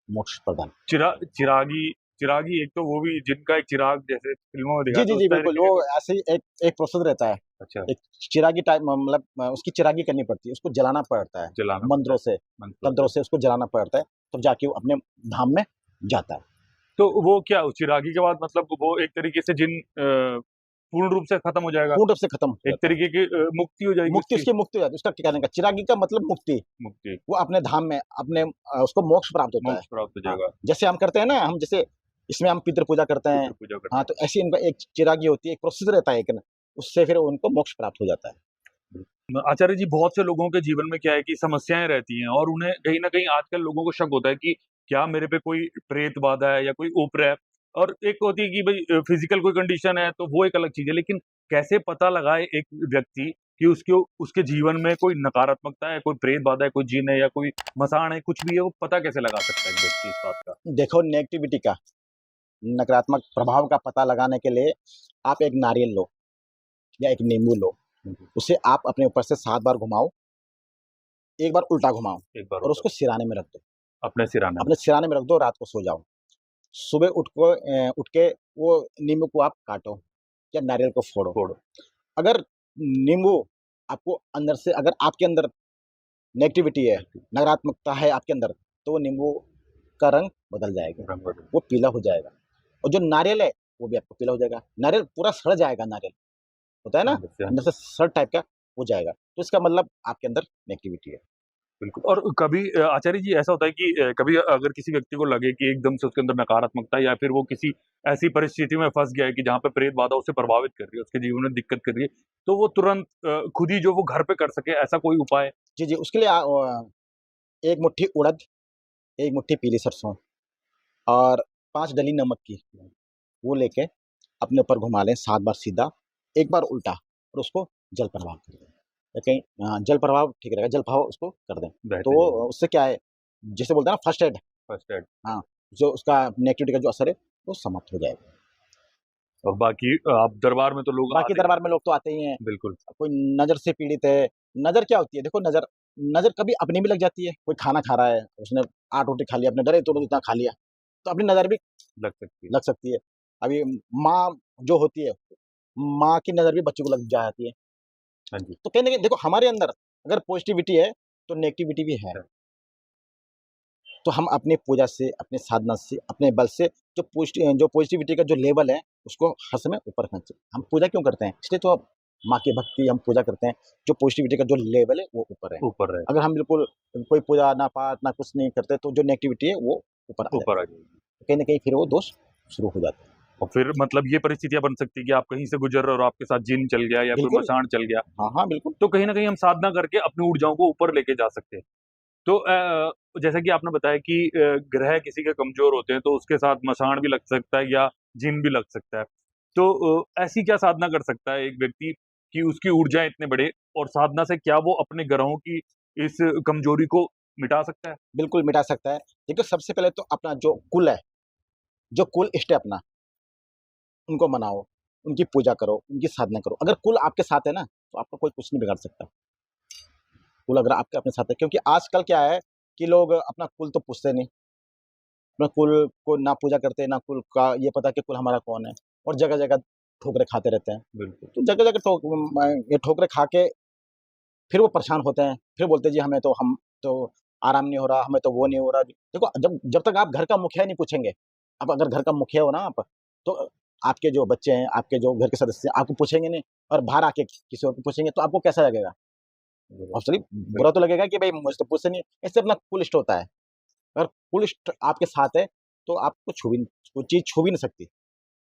मोक्ष प्रदान। चिरागी एक तो वो भी जिनका एक चिराग जैसे फिल्मों में दिखाते हैं। जी बिल्कुल, वो ऐसे ही एक प्रोसेस रहता है। अच्छा। एक चिरागी टाइप, मतलब उसकी चिरागी करनी पड़ती है, उसको जलाना पड़ता है, मंत्रों से, तंत्रों से उसको जलाना पड़ता है, तब जाके वो अपने धाम में जाता है। तो वो क्या चिरागी के बाद मतलब वो एक तरीके से जिन पूर्ण रूप से खत्म हो जाएगा, पूर्ण रूप से खत्म हो एक जाता है। तरीके की मुक्ति हो जाएगी मुक्ति, उसकी। उसकी मुक्ति हो जाती है। उसका क्या कहने का, चिरागी का मतलब मुक्ति। मुक्ति, वो अपने धाम में अपने उसको मोक्ष प्राप्त होता है। मोक्ष प्राप्त हो हाँ, जाएगा। जैसे हम करते हैं ना, हम जैसे इसमें हम पितृ पूजा करते हैं। पितृ पूजा करते हाँ, तो ऐसी इनका एक चिरागी होती है, एक प्रोसेस रहता है एक ना, उससे फिर उनको मोक्ष प्राप्त हो जाता है। हैं। आचार्य जी, बहुत से लोगों के जीवन में क्या है कि समस्याएं रहती हैं और उन्हें कहीं ना कहीं आजकल लोगों को शक होता है कि क्या मेरे पे कोई प्रेत बाधा है या कोई ऊपर है। और एक होती है कि भाई फिजिकल कोई कंडीशन है तो वो एक अलग चीज है, लेकिन कैसे पता लगाए एक व्यक्ति कि उसके उसके जीवन में कोई नकारात्मकता है, कोई प्रेत बाधा है, कोई जिन है या कोई मसान है, कुछ भी है, वो पता कैसे लगा सकता है एक व्यक्ति इस बात का? देखो, नेगेटिविटी का, नकारात्मक प्रभाव का पता लगाने के लिए आप एक नारियल लो या एक नींबू लो, उसे आप अपने ऊपर से 7 बार घुमाओ, एक बार उल्टा घुमाओ एक बार और उसको सिराने में रख दो। अपने सिराने में। अपने सिराने में रख दो, रात को सो जाओ। सुबह उठ के वो नींबू को आप काटो या नारियल को फोड़ो। फोड़ो। अगर नींबू आपको अंदर से, अगर आपके अंदर नेगेटिविटी है, नकारात्मकता है आपके अंदर, तो वो नींबू का रंग बदल जाएगा, रंग बदल। वो पीला हो जाएगा। और जो नारियल है वो भी आपको पीला हो जाएगा। नारियल पूरा सड़ जाएगा, नारियल होता है ना, अंदर से। अंदर से सड़ टाइप का हो जाएगा, तो इसका मतलब आपके अंदर नेगेटिविटी है। बिल्कुल। और कभी आचार्य जी ऐसा होता है कि कभी अगर किसी व्यक्ति को लगे कि एकदम से उसके अंदर नकारात्मकता है या फिर वो किसी ऐसी परिस्थिति में फंस गया है कि जहाँ पे प्रेत बाधा उसे प्रभावित कर रही है, उसके जीवन में दिक्कत कर रही है, तो वो तुरंत खुद ही जो वो घर पे कर सके, ऐसा कोई उपाय? जी, जी, उसके लिए एक मुट्ठी उड़द, एक मुट्ठी पीली सरसों और 5 डली नमक की, वो लेके अपने ऊपर घुमा लें 7 बार सीधा, 1 बार उल्टा, और उसको जल प्रवाह कर दें। या कहीं जल प्रवाह ठीक रहेगा, जल प्रवाह उसको कर दें। तो बेहतरीन। उससे क्या है, जैसे बोलते हैं ना फर्स्ट एड, फर्स्ट एड। हाँ, जो उसका नेगेटिविटी का जो असर है वो समाप्त हो जाएगा। और बाकी आप दरबार में तो लोग बाकी आते दरबार में लोग तो आते ही हैं। हैं। बिल्कुल। कोई नज़र से पीड़ित है, नज़र क्या होती है, देखो नज़र नज़र कभी अपनी भी लग जाती है। कोई खाना खा रहा है, उसने 8 रोटी खा लिया, अपने डरे तो इतना खा लिया, तो अपनी नज़र भी लग सकती है। लग सकती है। अभी माँ जो होती है, माँ की नज़र भी बच्चे को लग जाती है। हाँ जी। तो कहीं न कहीं देखो, हमारे अंदर अगर पॉजिटिविटी है, तो नेगेटिविटी भी है। है। तो हम अपनी पूजा से, अपने साधना से, अपने बल से जो पॉजिटिविटी का जो लेवल है, उसको हर समय ऊपर रखना चाहिए। हम पूजा क्यों करते हैं? इसलिए तो माँ की भक्ति हम पूजा करते हैं, जो पॉजिटिविटी का जो लेवल है वो ऊपर है। ऊपर रहे। अगर हम बिल्कुल कोई पूजा ना पाठ ना कुछ नहीं करते, तो जो नेगेटिविटी है वो ऊपर आ ऊपर जाती आ है। जाएगी। कहीं न कहीं फिर वो दोष शुरू हो जाता है। और फिर मतलब ये परिस्थितियां बन सकती है कि आप कहीं से गुजर रहे हो और आपके साथ जिन चल गया या कोई बिल्कुल। मसान चल गया, हाँ, हाँ, बिल्कुल। तो कहीं ना कहीं हम साधना करके अपनी ऊर्जाओं को ऊपर लेके जा सकते हैं। तो जैसा कि आपने बताया कि ग्रह किसी के कमजोर होते हैं तो उसके साथ मसान भी लग सकता है या जिन भी लग सकता है। तो ऐसी क्या साधना कर सकता है एक व्यक्ति कि उसकी ऊर्जा इतने बढ़े, और साधना से क्या वो अपने ग्रहों की इस कमजोरी को मिटा सकता है? बिल्कुल मिटा सकता है। देखिए, सबसे पहले तो अपना जो कुल है, जो कुल इष्ट है अपना, उनको मनाओ, उनकी पूजा करो, उनकी साधना करो। अगर कुल आपके साथ है ना, तो आपका कोई कुछ नहीं बिगाड़ सकता। कुल अगर आपके अपने साथ है, क्योंकि आजकल क्या है कि लोग अपना कुल तो पूछते नहीं, अपना कुल को ना पूजा करते, ना कुल का ये पता कि कुल हमारा कौन है, और जगह-जगह ठोकरें खाते रहते हैं। बिल्कुल। तो जगह-जगह ये ठोकरें खा के फिर वो परेशान होते हैं, फिर बोलते हैं जी हम तो आराम नहीं हो रहा, हमें तो वो नहीं हो रहा। देखो, जब तक आप घर का मुखिया नहीं पूछेंगे, आप अगर घर का मुखिया हो ना आप, तो आपके जो बच्चे हैं, आपके जो घर के सदस्य हैं, आपको पूछेंगे नहीं, और बाहर आके किसी और को पूछेंगे, तो आपको कैसा लगेगा? ऑब्वियसली बुरा तो लगेगा कि भाई मुझे तो पूछते नहीं है। इससे अपना कुल इष्ट होता है। अगर कुल इष्ट आपके साथ है, तो आपको कोई चीज़ छू भी नहीं सकती।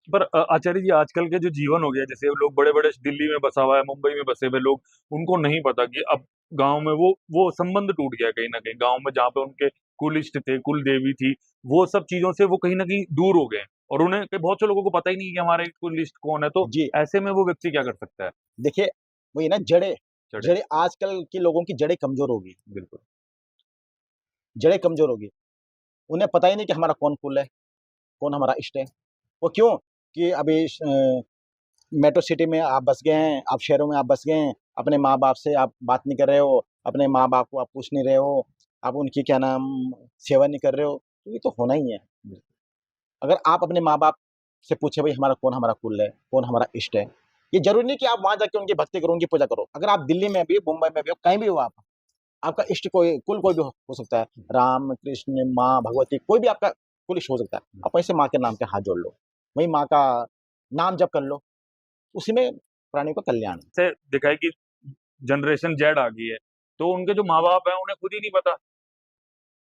पर आचार्य जी, आजकल के जो जीवन हो गया, जैसे लोग बड़े-बड़े दिल्ली में बसा हुआ है, मुंबई में बसे हुए लोग, उनको नहीं पता कि अब गाँव में वो संबंध टूट गया कहीं न कहीं। गाँव में जहाँ पे उनके कुल इष्ट थे, कुल देवी थी, वो सब चीज़ों से वो कहीं न कहीं दूर हो गए हैं और उन्हें बहुत से लोगों को पता ही नहीं कि हमारे कुल इष्ट कौन है। तो जी, ऐसे में वो व्यक्ति क्या कर सकता है? देखिए, वही ना जड़ें चढ़े। जड़ें आजकल के लोगों की जड़ें कमज़ोर हो गई, बिल्कुल। जड़ें कमज़ोर हो गई। उन्हें पता ही नहीं कि हमारा कौन कुल है, कौन हमारा इष्ट है। वो क्यों? कि अभी मेट्रो सिटी में आप बस गए हैं, आप शहरों में आप बस गए हैं, अपने माँ-बाप से आप बात नहीं कर रहे हो, अपने माँ-बाप को आप पूछ नहीं रहे हो, आप उनकी क्या नाम सेवा नहीं कर रहे हो, तो ये तो होना ही है। अगर आप अपने माँ-बाप से पूछे भाई हमारा कुल है, कौन हमारा इष्ट है, ये ज़रूरी नहीं कि आप वहाँ जाके उनकी भक्ति करो, उनकी पूजा करो। अगर आप दिल्ली में भी, मुंबई में भी हो, कहीं भी हो आप, आपका इष्ट कुल कोई भी हो सकता है। राम, कृष्ण, माँ, भगवती, कोई भी आपका कुल इष्ट हो सकता है। आप वहीं से माँ के नाम पे हाथ जोड़ लो, वहीं माँ का नाम जप कर लो, उसी में प्राणियों का कल्याण है। से देखा है कि जनरेशन जेड आ गई है, तो उनके जो माँ बाप है उन्हें खुद ही नहीं पता।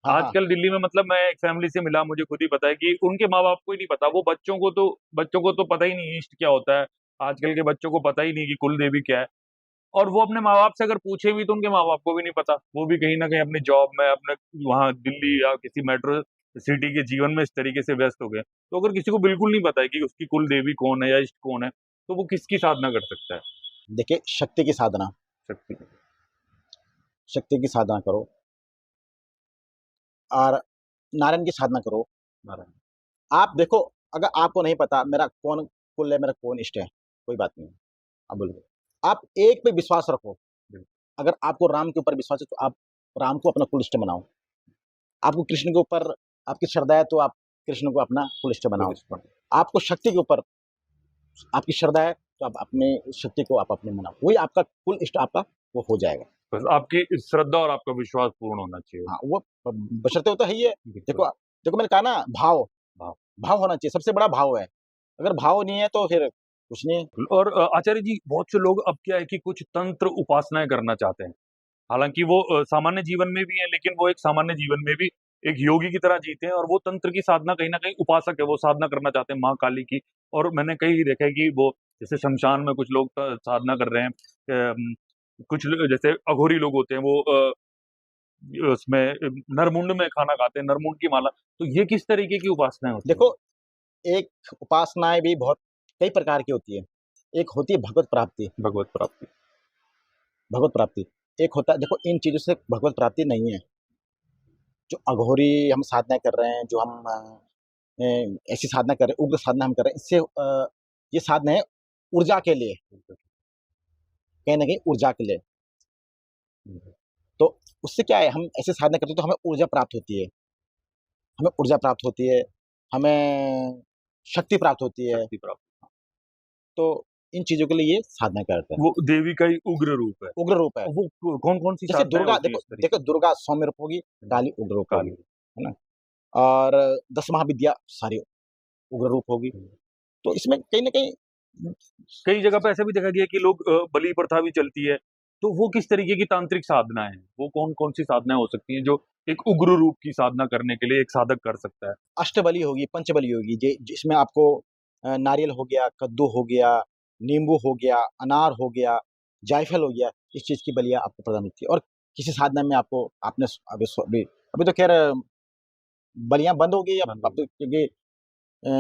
हाँ, हाँ। आजकल दिल्ली में मतलब मैं एक फैमिली से मिला, मुझे खुद ही पता है कि उनके माँ बाप को ही नहीं पता। वो बच्चों को तो पता ही नहीं ईस्ट क्या होता है। आजकल के बच्चों को पता ही नहीं कि कुल देवी क्या है। और वो अपने माँ बाप से अगर पूछे भी तो उनके माँ बाप को भी नहीं पता। वो भी कहीं ना कहीं अपनी जॉब में, अपने वहाँ दिल्ली या किसी मेट्रो सिटी के जीवन में इस तरीके से व्यस्त हो गए। तो अगर किसी को बिल्कुल नहीं पता है कि उसकी कुल देवी कौन है या इष्ट कौन है, तो वो किसकी साधना कर सकता है? देखिए, शक्ति की साधना, शक्ति। शक्ति की साधना करो और नारायण की साधना करो। नारायण। आप देखो, अगर आपको नहीं पता मेरा कौन कुल है, मेरा कौन इष्ट है, कोई बात नहीं, आप बोलो। आप एक पे विश्वास रखो। बिल्कुल। अगर आपको राम के ऊपर विश्वास है तो आप राम को अपना कुल इष्ट बनाओ। आपको कृष्ण के ऊपर आपकी श्रद्धा है तो आप कृष्ण को अपना कुल इष्ट बनाओ। आपको शक्ति के ऊपर आपकी श्रद्धा है तो आप अपने शक्ति को आप अपने बनाओ, वही आपका कुल इष्ट आपका वो हो जाएगा। बस आपकी श्रद्धा और आपका विश्वास पूर्ण होना चाहिए। हाँ, वो बशर्ते होता है ही है। बिल्कुल। देखो देखो, मैंने कहा ना, भाव भाव। भाव होना चाहिए, सबसे बड़ा भाव है। अगर भाव नहीं है तो फिर कुछ नहीं है। और आचार्य जी, बहुत से लोग अब क्या है कि कुछ तंत्र उपासनाएं करना चाहते हैं। हालांकि वो सामान्य जीवन में भी है, लेकिन वो एक सामान्य जीवन में भी एक योगी की तरह जीते हैं, और वो तंत्र की साधना कहीं ना कहीं उपासक है, वो साधना करना चाहते हैं माँ काली की। और मैंने कहीं देखा है कि वो जैसे शमशान में कुछ लोग साधना कर रहे हैं। जैसे अघोरी लोग होते हैं, वो उसमें नरमुंड में खाना खाते हैं, नरमुंड की माला। तो ये किस तरीके की उपासनाएं होती हैं? देखो, एक उपासनाएं भी बहुत कई प्रकार की होती है। एक होती है भगवत प्राप्ति। भगवत प्राप्ति। भगवत प्राप्ति एक होता है। देखो, इन चीजों से भगवत प्राप्ति नहीं है। जो अघोरी हम साधना कर रहे हैं, जो हम ऐसी साधना कर रहे हैं, उग्र साधना हम कर रहे हैं, इससे ये साधना है ऊर्जा के लिए, कहीं ना कहीं ऊर्जा के लिए। तो उससे क्या है, हम ऐसे साधना करते हैं तो हमें ऊर्जा प्राप्त होती है, हमें ऊर्जा प्राप्त होती है, हमें शक्ति प्राप्त होती है। शक्ति प्राप्त। तो इन चीजों के लिए ये साधना करते हैं। वो देवी का ही उग्र रूप है। उग्र रूप है। वो कौन कौन सी जैसे साधनाएं दुर्गा, होती है देखो इस तरीके देखो, दुर्गा सौम्य रूप होगी, की? काली उग्र रूप होगी, काली। है ना। और 10 महाविद्या सारी उग्र रूप होगी। तो इसमें कहीं ना कहीं कई जगह पे ऐसा भी देखा गया कि लोग बलि प्रथा भी चलती है। तो वो किस तरीके की तांत्रिक साधना है? वो कौन कौन सी साधनाएं हो सकती हैं जो एक उग्र रूप की साधना करने के लिए एक साधक कर सकता है? अष्टबली होगी, पंचबली होगी, जिसमें आपको नारियल हो गया, कद्दू हो गया, नींबू हो गया, अनार हो गया, जायफल हो गया, इस चीज की बलियां आपको प्रदान होती है। और किसी साधना में आपको आपने अभी तो खैर बलियां बंद हो गई अब बंद हो गई। क्योंकि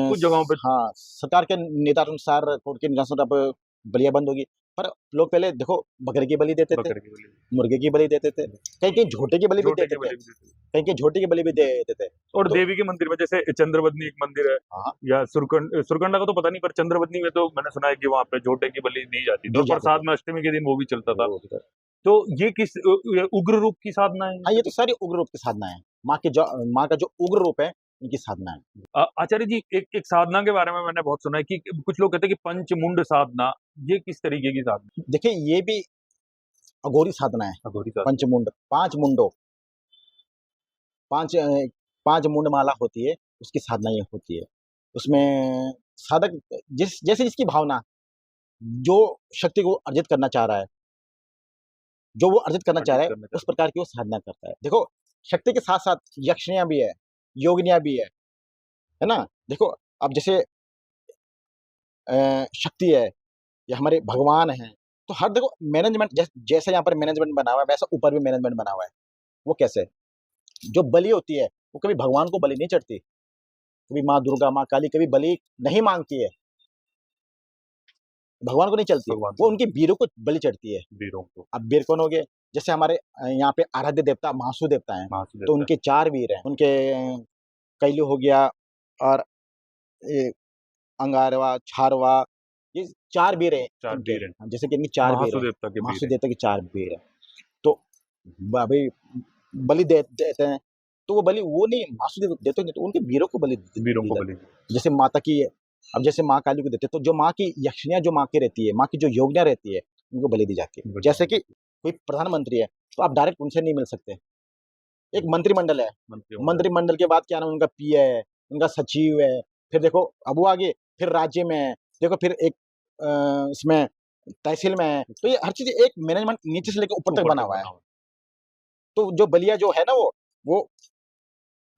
कुछ जगहों पे हाँ, सरकार के निर्देशानुसार, कोर्ट के निर्देशानुसार अब बलियां बंद होगी। पर लोग पहले देखो बकरे की बलि देते थे, बकरे की बलि, मुर्गे की बलि देते थे, कहीं कहीं झोटे की बलि भी झोटे देते की थे, बलि भी देते हैं। कहीं कहीं झोटे की बलि भी देते थे। और तो देवी के मंदिर में जैसे चंद्रवदनी एक मंदिर है, हाँ, या सुरकंडा का तो पता नहीं, पर चंद्रवदनी में तो मैंने सुना है कि वहां पे झोटे की बलि दी जाती थी, दी और जाती प्रसाद थी। में अष्टमी के दिन वो भी चलता था। वो भी कर- तो ये किस ये उग्र रूप की साधना है? हाँ, ये तो सारी उग्र रूप की साधना है। माँ का जो उग्र रूप है, इनकी साधना है। आचार्य जी, एक एक साधना के बारे में मैंने बहुत सुना है कि कुछ लोग कहते हैं कि पंचमुंड साधना। ये किस तरीके की साधना? देखिए, ये भी अघोरी साधना है। अघोरी साधना। पंचमुंड, 5 मुंडों, 5 5 मुंड माला होती है, उसकी साधना ये होती है। उसमें साधक जैसे जिसकी भावना, जो शक्ति को अर्जित करना चाह रहा है, जो वो अर्जित करना चाह रहा है, करना उस प्रकार की वो साधना करता है। देखो, शक्ति के साथ-साथ यक्षिणियाँ भी है, योगिनियाँ भी है ना? देखो, अब जैसे शक्ति है या हमारे भगवान हैं, तो हर देखो मैनेजमेंट जैसे यहाँ पर मैनेजमेंट बना हुआ है, वैसा ऊपर भी मैनेजमेंट बना हुआ है। वो कैसे? जो बलि होती है, वो कभी भगवान को बलि नहीं चढ़ती। कभी माँ दुर्गा, माँ काली कभी बलि नहीं माँगती है, भगवान को नहीं चलती, भगवान वो उनके वीरों को बलि चढ़ती है। वीरों को। अब वीर कौन हो गए? जैसे हमारे यहाँ पे आराध्य देवता महासू देवता हैं, महासु तो देवता। उनके 4 वीर हैं। उनके कैल्यू हो गया और ये अंगारवा, छारवा, ये 4 वीर हैं 4 इनके। वीर हैं। जैसे कि इनके 4 वीर महासु हैं, देवता के वीर महासू हैं। देवता के 4 वीर हैं। तो अभी बलि देते हैं, तो वो बलि वो नहीं, महासू देते हैं, तो उनके वीरों को बलि वीरों दी को जाती बलि। है। जैसे माता की, अब जैसे माँ काली को देते हैं, तो जो माँ की यक्षिणियाँ जो माँ की रहती है, माँ की जो योगिनियाँ रहती है, उनको बलि दी जाती है। बलि जैसे कि कोई प्रधानमंत्री है, तो आप डायरेक्ट उनसे नहीं मिल सकते। एक मंत्रिमंडल है, मंत्रियों। मंत्रिमंडल के बाद क्या नाम है, उनका पीए है, उनका सचिव है, फिर देखो अब वो आगे, फिर राज्य में है, देखो फिर एक इसमें तहसील में है, तो ये हर चीज एक मैनेजमेंट नीचे से लेकर ऊपर तक बना हुआ है। तो जो बलिया जो है ना वो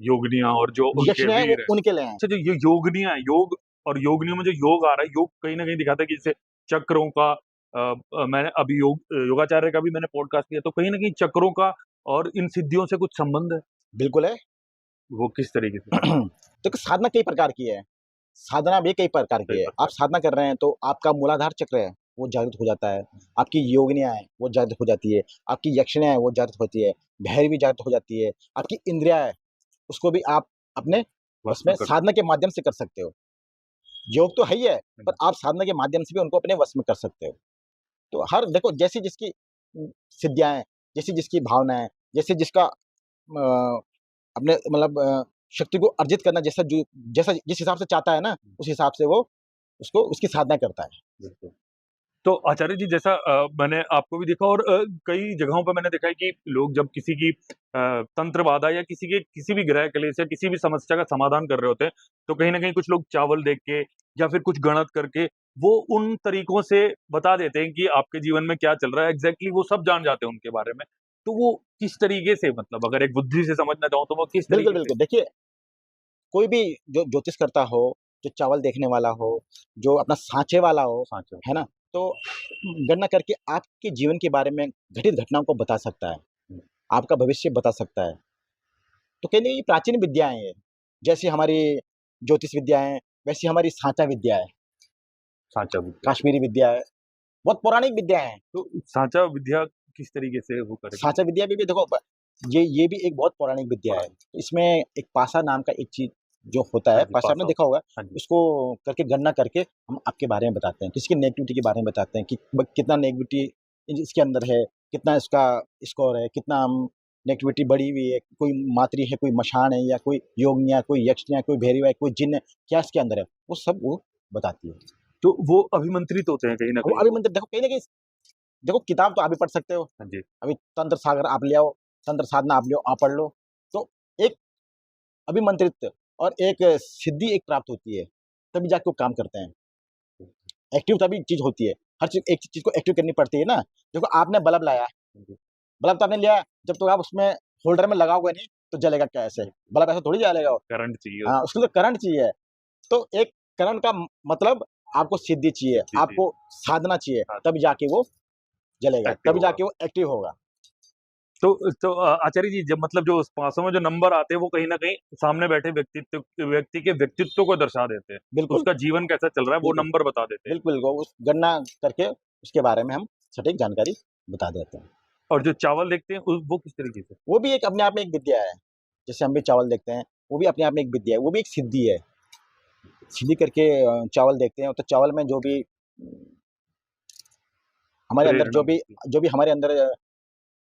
योगनियां और जो उनके यक्षिणियां हैं वो वीर है। उनके लिए हैं। अच्छा, जो ये योगनियां है, योग और योगनियों में जो योग आ रहा है, योग कहीं ना कहीं दिखाता है कि जैसे चक्रों का मैंने अभी योगाचार्य का भी मैंने पॉडकास्ट किया, तो कहीं ना कहीं चक्रों का और इन सिद्धियों से कुछ संबंध है। बिल्कुल है। वो किस तरीके से? देखो साधना कई प्रकार की है, साधना भी कई प्रकार कई की है। प्रकार। आप साधना कर रहे हैं तो आपका मूलाधार चक्र है वो जागृत हो जाता है, आपकी योगिनियां है वो जागृत हो जाती है, आपकी यक्षिणियां है वो जागृत होती है, भैरवी जागृत हो जाती है, आपकी इंद्रिया है उसको भी आप अपने वश उसमें में कर साधना के माध्यम से कर सकते हो। योग तो है ही है, पर सकते आप साधना के माध्यम से भी उनको अपने वश में कर सकते हो। तो हर देखो जैसी जिसकी सिद्धियां हैं, जैसी जिसकी भावना है, जैसे जिसका अपने मतलब शक्ति को अर्जित करना जैसा जिस हिसाब से चाहता है ना, उस हिसाब से वो उसको उसकी साधना करता है। बिल्कुल। तो आचार्य जी, जैसा मैंने आपको भी देखा और कई जगहों पे मैंने देखा है कि लोग जब किसी की तंत्र बाधा या किसी भी ग्रह क्लेश या किसी भी समस्या का समाधान कर रहे होते हैं, तो कहीं ना कहीं कुछ लोग चावल देख के या फिर कुछ गणत करके वो उन तरीकों से बता देते हैं कि आपके जीवन में क्या चल रहा है। एग्जैक्टली वो सब जान जाते हैं उनके बारे में। तो वो किस तरीके से, मतलब अगर एक बुद्धि से समझना चाहूँ तो वो किस बिल्कुल, तरीके से? बिल्कुल। देखिए, कोई भी जो ज्योतिष करता हो, जो चावल देखने वाला हो, जो अपना साँचे वाला हो, साँचों। है ना? तो गणना करके आपके जीवन के बारे में घटित घटनाओं को बता सकता है, हम्म, आपका भविष्य बता सकता है। तो कहीं न ये प्राचीन विद्या है ये। जैसे हमारी ज्योतिष विद्या है, वैसी हमारी साँचा विद्या है, साँचा विद्या। काश्मीरी विद्या है, बहुत पौराणिक विद्या है। तो साँचा विद्या किस तरीके से वो करेगी? साँचा विद्या में भी देखो ये भी एक बहुत पौराणिक विद्या है। इसमें एक पासा नाम का एक चीज़ जो होता हाँ है, जी, पासा पास आपने आउट। देखा होगा, हाँ जी। उसको करके गणना करके हम आपके बारे में बताते हैं, किसी की नेगेटिविटी के बारे में बताते हैं कि कितना नेगेटिविटी इसके अंदर है, कितना इसका स्कोर है, कितना नेगेटिविटी बढ़ी हुई है, कोई मातृ है, कोई मशान है या कोई योगिनियाँ, कोई यक्षिणियाँ, कोई भैरवी है, कोई जिन्न है, क्या इसके अंदर है, वो सब वो बताती है। तो वो अभिमंत्रित होते हैं कहीं न वो कहीं अभी वो। मंत्र देखो कहीं न कहीं देखो किताब तो आप भी पढ़ सकते हो, हाँ जी। अभी तंत्र सागर आप ले आओ, तंत्र साधना आप ले आओ, आप पढ़ लो, तो एक अभिमंत्रित और एक सिद्धि एक प्राप्त होती है, तभी जाके वो काम करते हैं। एक्टिव तभी चीज़ होती है, हर चीज़ एक चीज़ को एक्टिव करनी पड़ती है ना। देखो आपने बल्ब लाया, हाँ जी। बल्ब तो आपने लिया, जब तक आप उसमें होल्डर में लगाओगे नहीं, तो जलेगा कैसे? जी, बल्ब ऐसे थोड़ी जलेगा वो। करंट चाहिए हाँ, उसको। उसके लिए करंट चाहिए। तो एक करंट का मतलब आपको सिद्धि चाहिए, सिद्धि चाहिए। आपको साधना चाहिए, हाँ, तभी जाके वो जलेगा, एक्टिव तभी होगा। जाके वो एक्टिव होगा। तो आचार्य जी, जब मतलब जो उस पासों में जो नंबर आते हैं वो कहीं न कहीं सामने बैठे व्यक्ति के व्यक्तित्व को दर्शा देते हैं। बिल्कुल, उसका जीवन कैसा चल रहा है वो बिल्कुल, नंबर बता देते हैं। बिल्कुल, वो उस गणना करके उसके बारे में हम सटीक जानकारी बता देते हैं। और जो चावल देखते हैं वो किस तरीके से? वो भी एक अपने आप में एक विद्या है। जैसे हम भी चावल देखते हैं, वो भी अपने आप में एक विद्या है, वो भी एक सिद्धि है। सिद्धि करके चावल देखते हैं, तो चावल में जो भी हमारे अंदर प्रेरणा मिलती है। जो भी हमारे अंदर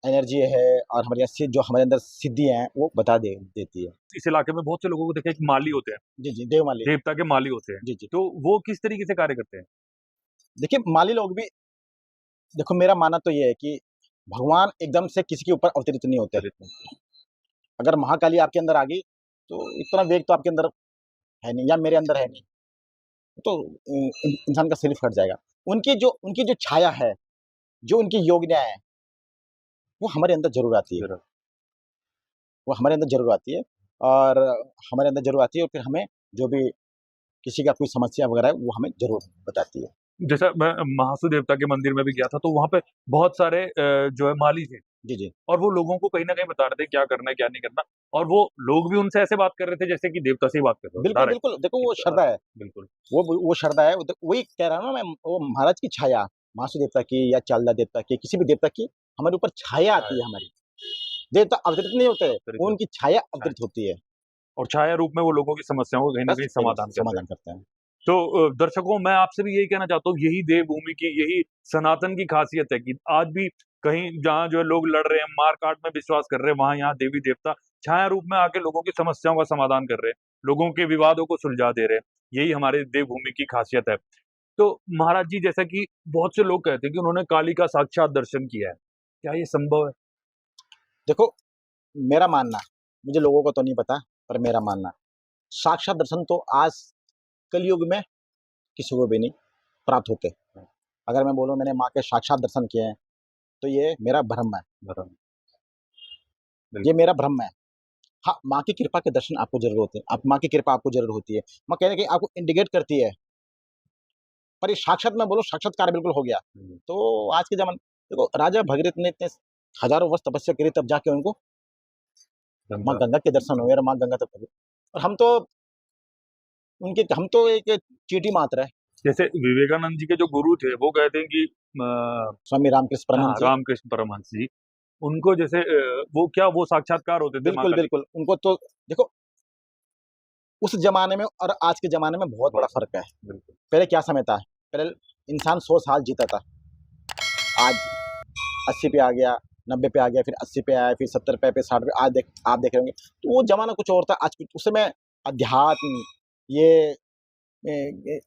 एनर्जी है और हमारे यहाँ से जो हमारे अंदर सिद्धियाँ हैं, वो बता दे देती है। इस इलाके में बहुत से लोगों को देखा है कि माली होते हैं, जी, जी, देवमाली। देवता के माली होते हैं। जी, जी। तो वो किस तरीके से कार्य करते हैं? देखिए माली लोग भी देखो मेरा मानना तो ये है कि भगवान एकदम से किसी के ऊपर अवतरित नहीं होते। अगर महाकाली आपके अंदर आ गई, तो इतना वेग तो आपके अंदर है नहीं या मेरे अंदर है नहीं, तो इंसान का शरीर फट जाएगा। उनकी जो छाया है, जो उनकी योग्यता है, वो हमारे अंदर ज़रूर आती है। ज़रा। वो हमारे अंदर ज़रूर आती है और हमारे अंदर ज़रूर आती है और फिर हमें जो भी किसी का कोई समस्या वगैरह है, वो हमें ज़रूर बताती है। जैसा मैं महासू देवता के मंदिर में भी गया था, तो वहाँ पे बहुत सारे जो है माली थे। जी, जी। और वो लोगों को कहीं न कहीं बता रहे थे क्या करना है, क्या नहीं करना। और वो लोग भी उनसे ऐसे बात कर रहे थे जैसे कि देवता से ही बात कर रहे हो, बिल्कुल, डायरेक्ट। बिल्कुल, देखो कि वो श्रद्धा है, बिल्कुल। वो श्रद्धा है, वही कह रहा हूँ ना मैं, वो महाराज की छाया, महासू देवता की या चालदा देवता की, किसी भी देवता की हमारे ऊपर छाया आती है हमारी। देवता अवतरित नहीं होते, वो उनकी छाया छाया। अवतरित होती है, और छाया रूप में वो लोगों की समस्याओं को कहीं न बस कहीं फिर समाधान करते हैं। समाधान करते हैं। तो दर्शकों, मैं आपसे भी यही कहना चाहता हूँ, यही देवभूमि की, यही सनातन की खासियत है कि आज भी कहीं जहाँ जो है लोग लड़ रहे हैं, मार-काट में विश्वास कर रहे हैं, वहाँ यहाँ देवी-देवता छाया रूप में आके लोगों की समस्याओं का समाधान कर रहे हैं, लोगों के विवादों को सुलझा दे रहे हैं। यही हमारे देवभूमि की खासियत है। तो महाराज जी, जैसा कि बहुत से लोग कहते हैं कि उन्होंने काली का साक्षात दर्शन किया है। क्या ये संभव है? देखो, मेरा मानना, मुझे लोगों को तो नहीं पता, पर मेरा मानना, साक्षात दर्शन तो आज कलयुग में किसी को भी नहीं, प्राप्त होते। अगर मैं बोलूँ मैंने माँ के साक्षात दर्शन किए हैं तो ये मेरा भ्रम है, बराबर। ये बिल्कुल। मेरा भ्रम है। हाँ, माँ की कृपा के दर्शन आपको ज़रूर होते हैं, आप माँ की कृपा आपको ज़रूर होती है। माँ कहीं न कहीं आपको इंडिकेट करती है, पर ये साक्षात मैं बोलूँ साक्षात्कार बिल्कुल हो गया। तो आज के ज़माने देखो राजा भगीरथ ने इतने हज़ारों वर्ष तपस्या करी तब जाके उनको माँ गंगा के दर्शन हुए और माँ गंगा तक पहुँचे। और हम तो एक चींटी मात्र है। जैसे विवेकानंद जी के जो गुरु थे वो कहते हैं कि स्वामी रामकृष्ण हाँ, परमहंस जी, रामकृष्ण परमहंस जी, उनको जैसे वो साक्षात्कार होते थे बिल्कुल, महाकाल बिल्कुल। उनको तो देखो उस ज़माने में और आज के ज़माने में बहुत बड़ा फ़र्क है। बिल्कुल। पहले क्या समय था? पहले इंसान 100 साल जीता था। आज 80 पे आ गया, 90 पे आ गया, फिर 80 पे आया, फिर 70 पे, 60 पे आज आप देख रहे होंगे। तो वो ज़माना कुछ और था, आज उस समय अध्यात्म, ये ए,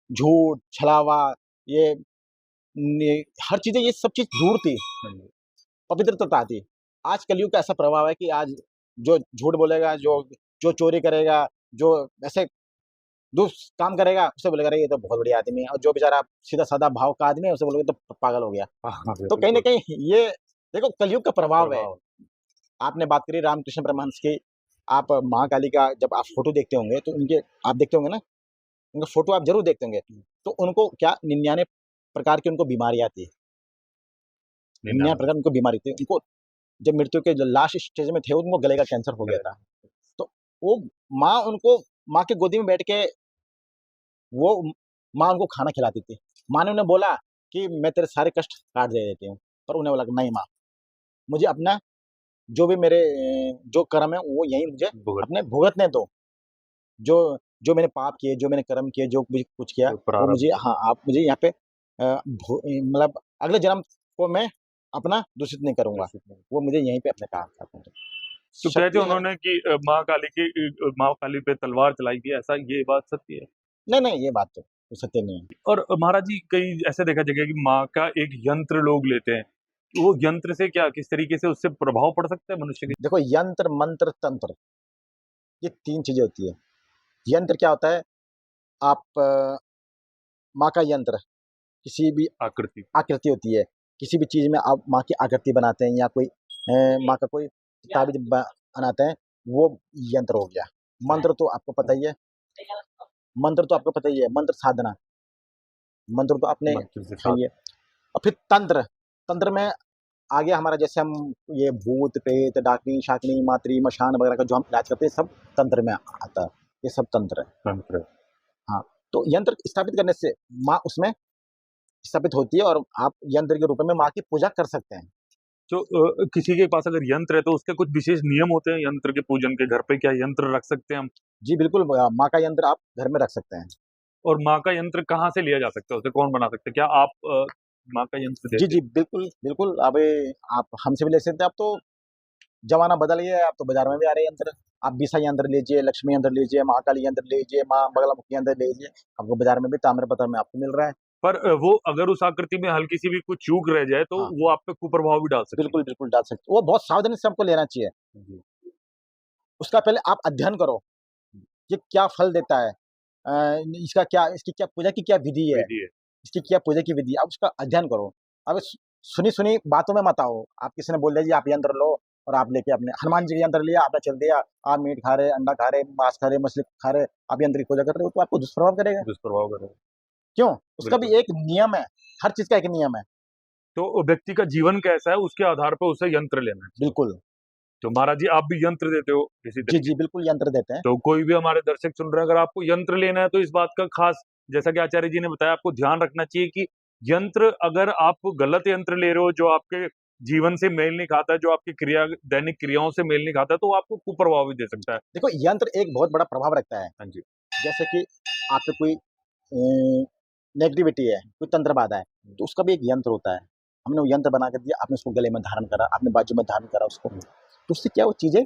झूठ, छलावा, ये हर चीज़ें ये सब चीज़ दूर थी, पवित्रता थी। आज कलयुग का ऐसा प्रभाव है कि आज जो झूठ बोलेगा, जो जो चोरी करेगा, जो ऐसे दुष्ट काम करेगा, उसे बोलेगा अरे ये तो बहुत बढ़िया आदमी है और जो बेचारा सीधा-साधा भाव का आदमी है, उसे बोलोगे तो पागल हो गया। हाँ, तो कहीं न बिल्कुल। कहीं ये देखो कलयुग का प्रभाव है। प्रभाव। आपने बात करी रामकृष्ण परमहंस की, आप महाकाली का जब आप फ़ोटो देखते होंगे तो उनके आप देखते होंगे ना, उनका फ़ोटो आप ज़रूर देखते होंगे। तो उनको क्या 99 प्रकार की उनको बीमारियाँ थी। 99 99 प्रकार उनको बीमारी थी। उनको जब मृत्यु के जो लास्ट स्टेज में थे, उनको गले का कैंसर हो गया था। तो वो माँ की गोदी में बैठ के वो माँ उनको खाना खिलाती थी। माँ ने उन्हें बोला कि मैं तेरे सारे कष्ट काट दे देती हूँ। पर उन्हें बोला कि नहीं माँ, मुझे अपना जो भी मेरे जो कर्म है वो यहीं मुझे भुगत अपने भुगतने दो। जो जो मैंने पाप किए, जो मैंने कर्म किए, जो भी कुछ किया, जो वो प्रारब्ध मुझे है। हाँ, आप मुझे यहाँ पे मतलब अगले जन्म को मैं अपना दूषित नहीं करूँगा। दूषित नहीं। वो मुझे यहीं पे अपने काम करने दो। तो कहते शक्ति हैं है उन्होंने कि माँ काली पे तलवार चलाई थी, ऐसा ये बात सत्य है? नहीं, नहीं, ये बात तो सत्य नहीं है। और महाराज जी कई ऐसे देखा जगह कि माँ का एक यंत्र लोग लेते हैं, तो वो यंत्र से क्या किस तरीके से उससे प्रभाव पड़ सकता है मनुष्य के? देखो यंत्र, मंत्र, तंत्र ये 3 चीज़ें होती है। यंत्र क्या होता है? आप माँ का यंत्र किसी भी आकृति। आकृति होती है। किसी भी चीज़ में आप माँ की आकृति बनाते हैं या कोई माँ का कोई ताबीज़ बनाते हैं, वो यंत्र हो गया। मंत्र तो आपको पता ही है, मंत्र तो आपको पता ही है, मंत्र साधना, मंत्र तो आपने मंत्र से है ही है। और फिर तंत्र, तंत्र में आ गया हमारा जैसे हम ये भूत, प्रेत, डाकिनी, शाकिनी, मातरी, मशान वगैरह का जो हम इलाज करते हैं, सब तंत्र में आता है। ये सब तंत्र है। तंत्र। हाँ, तो यंत्र स्थापित करने से माँ उसमें स्थापित होती है और आप यंत्र के रूप में माँ की पूजा कर सकते हैं। तो किसी के पास अगर यंत्र है तो उसके कुछ विशेष नियम होते हैं यंत्र के पूजन के? घर पे क्या यंत्र रख सकते हैं हम? जी, बिल्कुल माँ का यंत्र आप घर में रख सकते हैं। और माँ का यंत्र कहाँ से लिया जा सकता है? उसे कौन बना सकता है? क्या आप माँ का यंत्र जी, देते जी, हैं? बिल्कुल, बिल्कुल, अब आप हमसे भी ले सकते हैं, अब तो ज़माना बदल गया है, अब तो बाज़ार में भी आ रहे हैं यंत्र। आप बीसा यंत्र लीजिए, लक्ष्मी यंत्र लीजिए, महाकाली यंत्र लीजिए, माँ बगलामुखी यंत्र लीजिए, आपको बाज़ार में भी ताम्रपत्र में आपको मिल रहा है। पर वो अगर उस आकृति में हल्की सी भी कुछ चूक रह जाए तो हाँ, वो आप पे कुप्रभाव भी डाल सकती बिल्कुल, बिल्कुल डाल सकते वो बहुत सावधानी से आपको लेना चाहिए। है। जी। उसका पहले आप अध्ययन करो, ये क्या फल देता है? इसकी क्या पूजा की क्या विधि है? विधि है। इसकी क्या पूजा की विधि है? आप उसका अध्ययन करो। अब सुनी-सुनी बातों में मत आओ। आप किसी ने बोल दिया जी आप यंत्र लो और आप लेके अपने हनुमान जी का यंत्र लिया, आपने चल दिया, आप मीट खा रहे, अंडा खा रहे, मांस खा रहे, मछली खा रहे, आप यंत्र की पूजा कर रहे हो, तो आपको दुष्प्रभाव करेगा। दुष्प्रभाव करेगा। क्यों? उसका भी बिल्कुल। एक नियम है, हर चीज़ का एक नियम है। तो व्यक्ति का जीवन कैसा है उसके आधार पर उसे यंत्र लेना है। बिल्कुल। तो महाराज जी आप भी यंत्र देते हो इसी जी, तरीके जी, से। बिल्कुल यंत्र देते हैं। तो कोई भी हमारे दर्शक सुन रहे हैं अगर आपको यंत्र लेना है तो इस बात का खास जैसा कि आचार्य जी ने बताया आपको ध्यान रखना चाहिए कि यंत्र अगर आप गलत यंत्र ले रहे हो जो आपके जीवन से मेल नहीं खाता है, जो आपकी दैनिक क्रियाओं से मेल नहीं खाता है, तो वो आपको कुप्रभाव भी दे सकता है। देखो यंत्र एक बहुत बड़ा प्रभाव रखता है। हाँ जी। जैसे कि आप पे कोई नेगेटिविटी है, कोई तंत्र बाधा है, तो उसका भी एक यंत्र होता है। हमने वो यंत्र बना के दिया, आपने उसको गले में धारण करा, आपने बाजू में धारण करा उसको, तो उससे क्या वो चीज़ें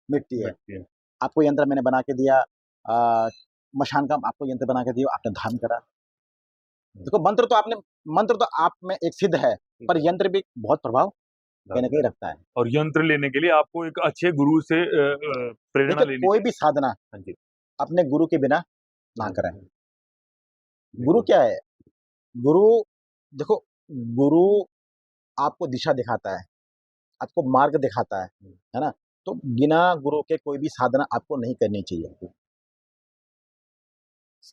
मिटती है। व्यक्ति है। आपको यंत्र मैंने बना के दिया मशान का आपको यंत्र बना के दिया, आपने धारण करा। देखो मंत्र तो आप में एक सिद्ध है, पर यंत्र भी बहुत प्रभाव कहीं न कहीं रखता है। और यंत्र लेने के लिए आपको एक अच्छे गुरु से प्रेरणा देखिए लेनी कोई चाहिए। भी साधना हाँ जी। अपने गुरु के बिना ना करें। गुरु क्या है? गुरु, देखो, गुरु आपको दिशा दिखाता है, आपको मार्ग दिखाता है ना? तो बिना गुरु के कोई भी साधना आपको नहीं करनी चाहिए।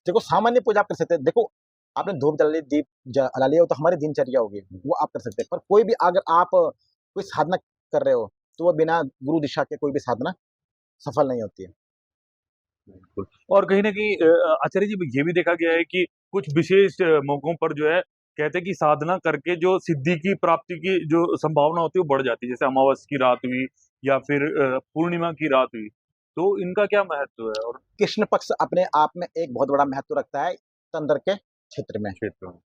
देखो, सामान्य पूजा आप कर सकते हैं। देखो, आपने धूप जला ली, दीप जला लिया, वो तो हमारी दिनचर्या होगी, वो आप कर सकते हैं। पर कोई भी अगर आप कोई साधना कर रहे हो, तो वो बिना गुरु दिशा के कोई भी साधना सफल नहीं होती है। बिल्कुल। और कहीं न कहीं आचार्य जी ये भी देखा गया है कि कुछ विशेष मौकों पर जो है कहते हैं कि साधना करके जो सिद्धि की प्राप्ति की जो संभावना होती है वो बढ़ जाती है। जैसे अमावस की रात हुई या फिर पूर्णिमा की रात हुई। तो इनका क्या महत्व है और कृष्ण पक्ष अपने आप में एक बहुत बड़ा महत्व रखता है तंत्र के क्षेत्र में। क्षेत्र में?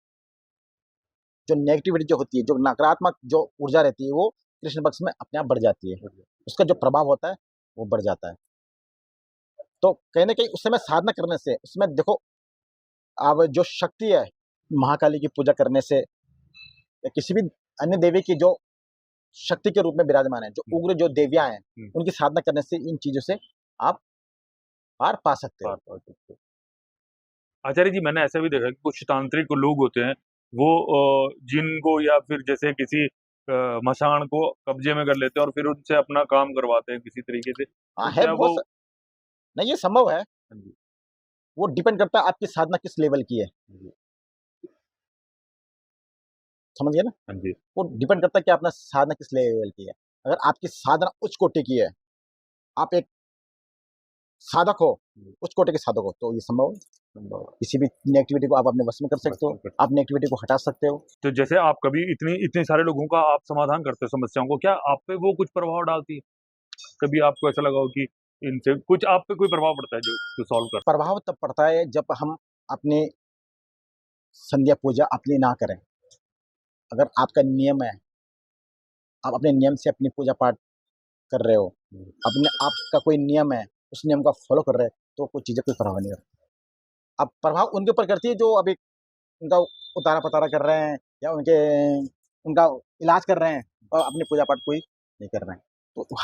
जो नेगेटिविटी जो होती है, जो नकारात्मक जो ऊर्जा रहती है, वो कृष्ण पक्ष में अपने आप बढ़ जाती है। उसका जो प्रभाव होता है, वो बढ़ जाता है। तो कहीं न कहीं उस समय साधना करने से, उसमें देखो, अब जो शक्ति है, महाकाली की पूजा करने से या किसी भी अन्य देवी की जो शक्ति के रूप में विराजमान है, जो उग्र जो देवियाँ हैं, उनकी साधना करने से इन चीज़ों से आप पार पा सकते हो। पार पा सकते हैं। आचार्य जी मैंने ऐसा भी देखा है कि कुछ तांत्रिक लोग होते हैं, वो जिन को या फिर जैसे किसी मशान को कब्जे में कर लेते हैं और फिर उनसे अपना काम करवाते हैं किसी तरीके से। हाँ, तो है क्या बहुत वो स नहीं, ये संभव है। हाँ जी, वो डिपेंड करता है आपकी साधना किस लेवल की है। हाँ जी, समझ गए ना? हाँ जी। वो डिपेंड करता है कि आपने साधना किस लेवल की है। अगर आपकी साधना उच्च कोटि की है, आप एक साधक हो, उच्च कोटि के साधक हो, तो ये संभव है। किसी भी नेगेटिविटी को आप अपने वश में कर सकते हो, आप नेगेटिविटी को हटा सकते हो। तो जैसे आप कभी इतनी इतने सारे लोगों का आप समाधान करते हो समस्याओं को, क्या आप पे वो कुछ प्रभाव डालती है? कभी आपको ऐसा लगा हो कि इनसे कुछ आप पे कोई प्रभाव पड़ता है जो सॉल्व कर प्रभाव तब पड़ता है जब हम अपनी संध्या पूजा अपनी ना करें। अगर आपका नियम है, आप अपने नियम से अपनी पूजा पाठ कर रहे हो, अपने आपका कोई नियम है, उस नियम का फॉलो कर रहे हैं, तो कोई चीज़ें कोई प्रभाव नहीं करती। अब प्रभाव उनके ऊपर करती है जो अभी उनका उतारा-पतारा कर रहे हैं या उनका इलाज कर रहे हैं और अपनी पूजा-पाठ कोई नहीं कर रहे हैं। तो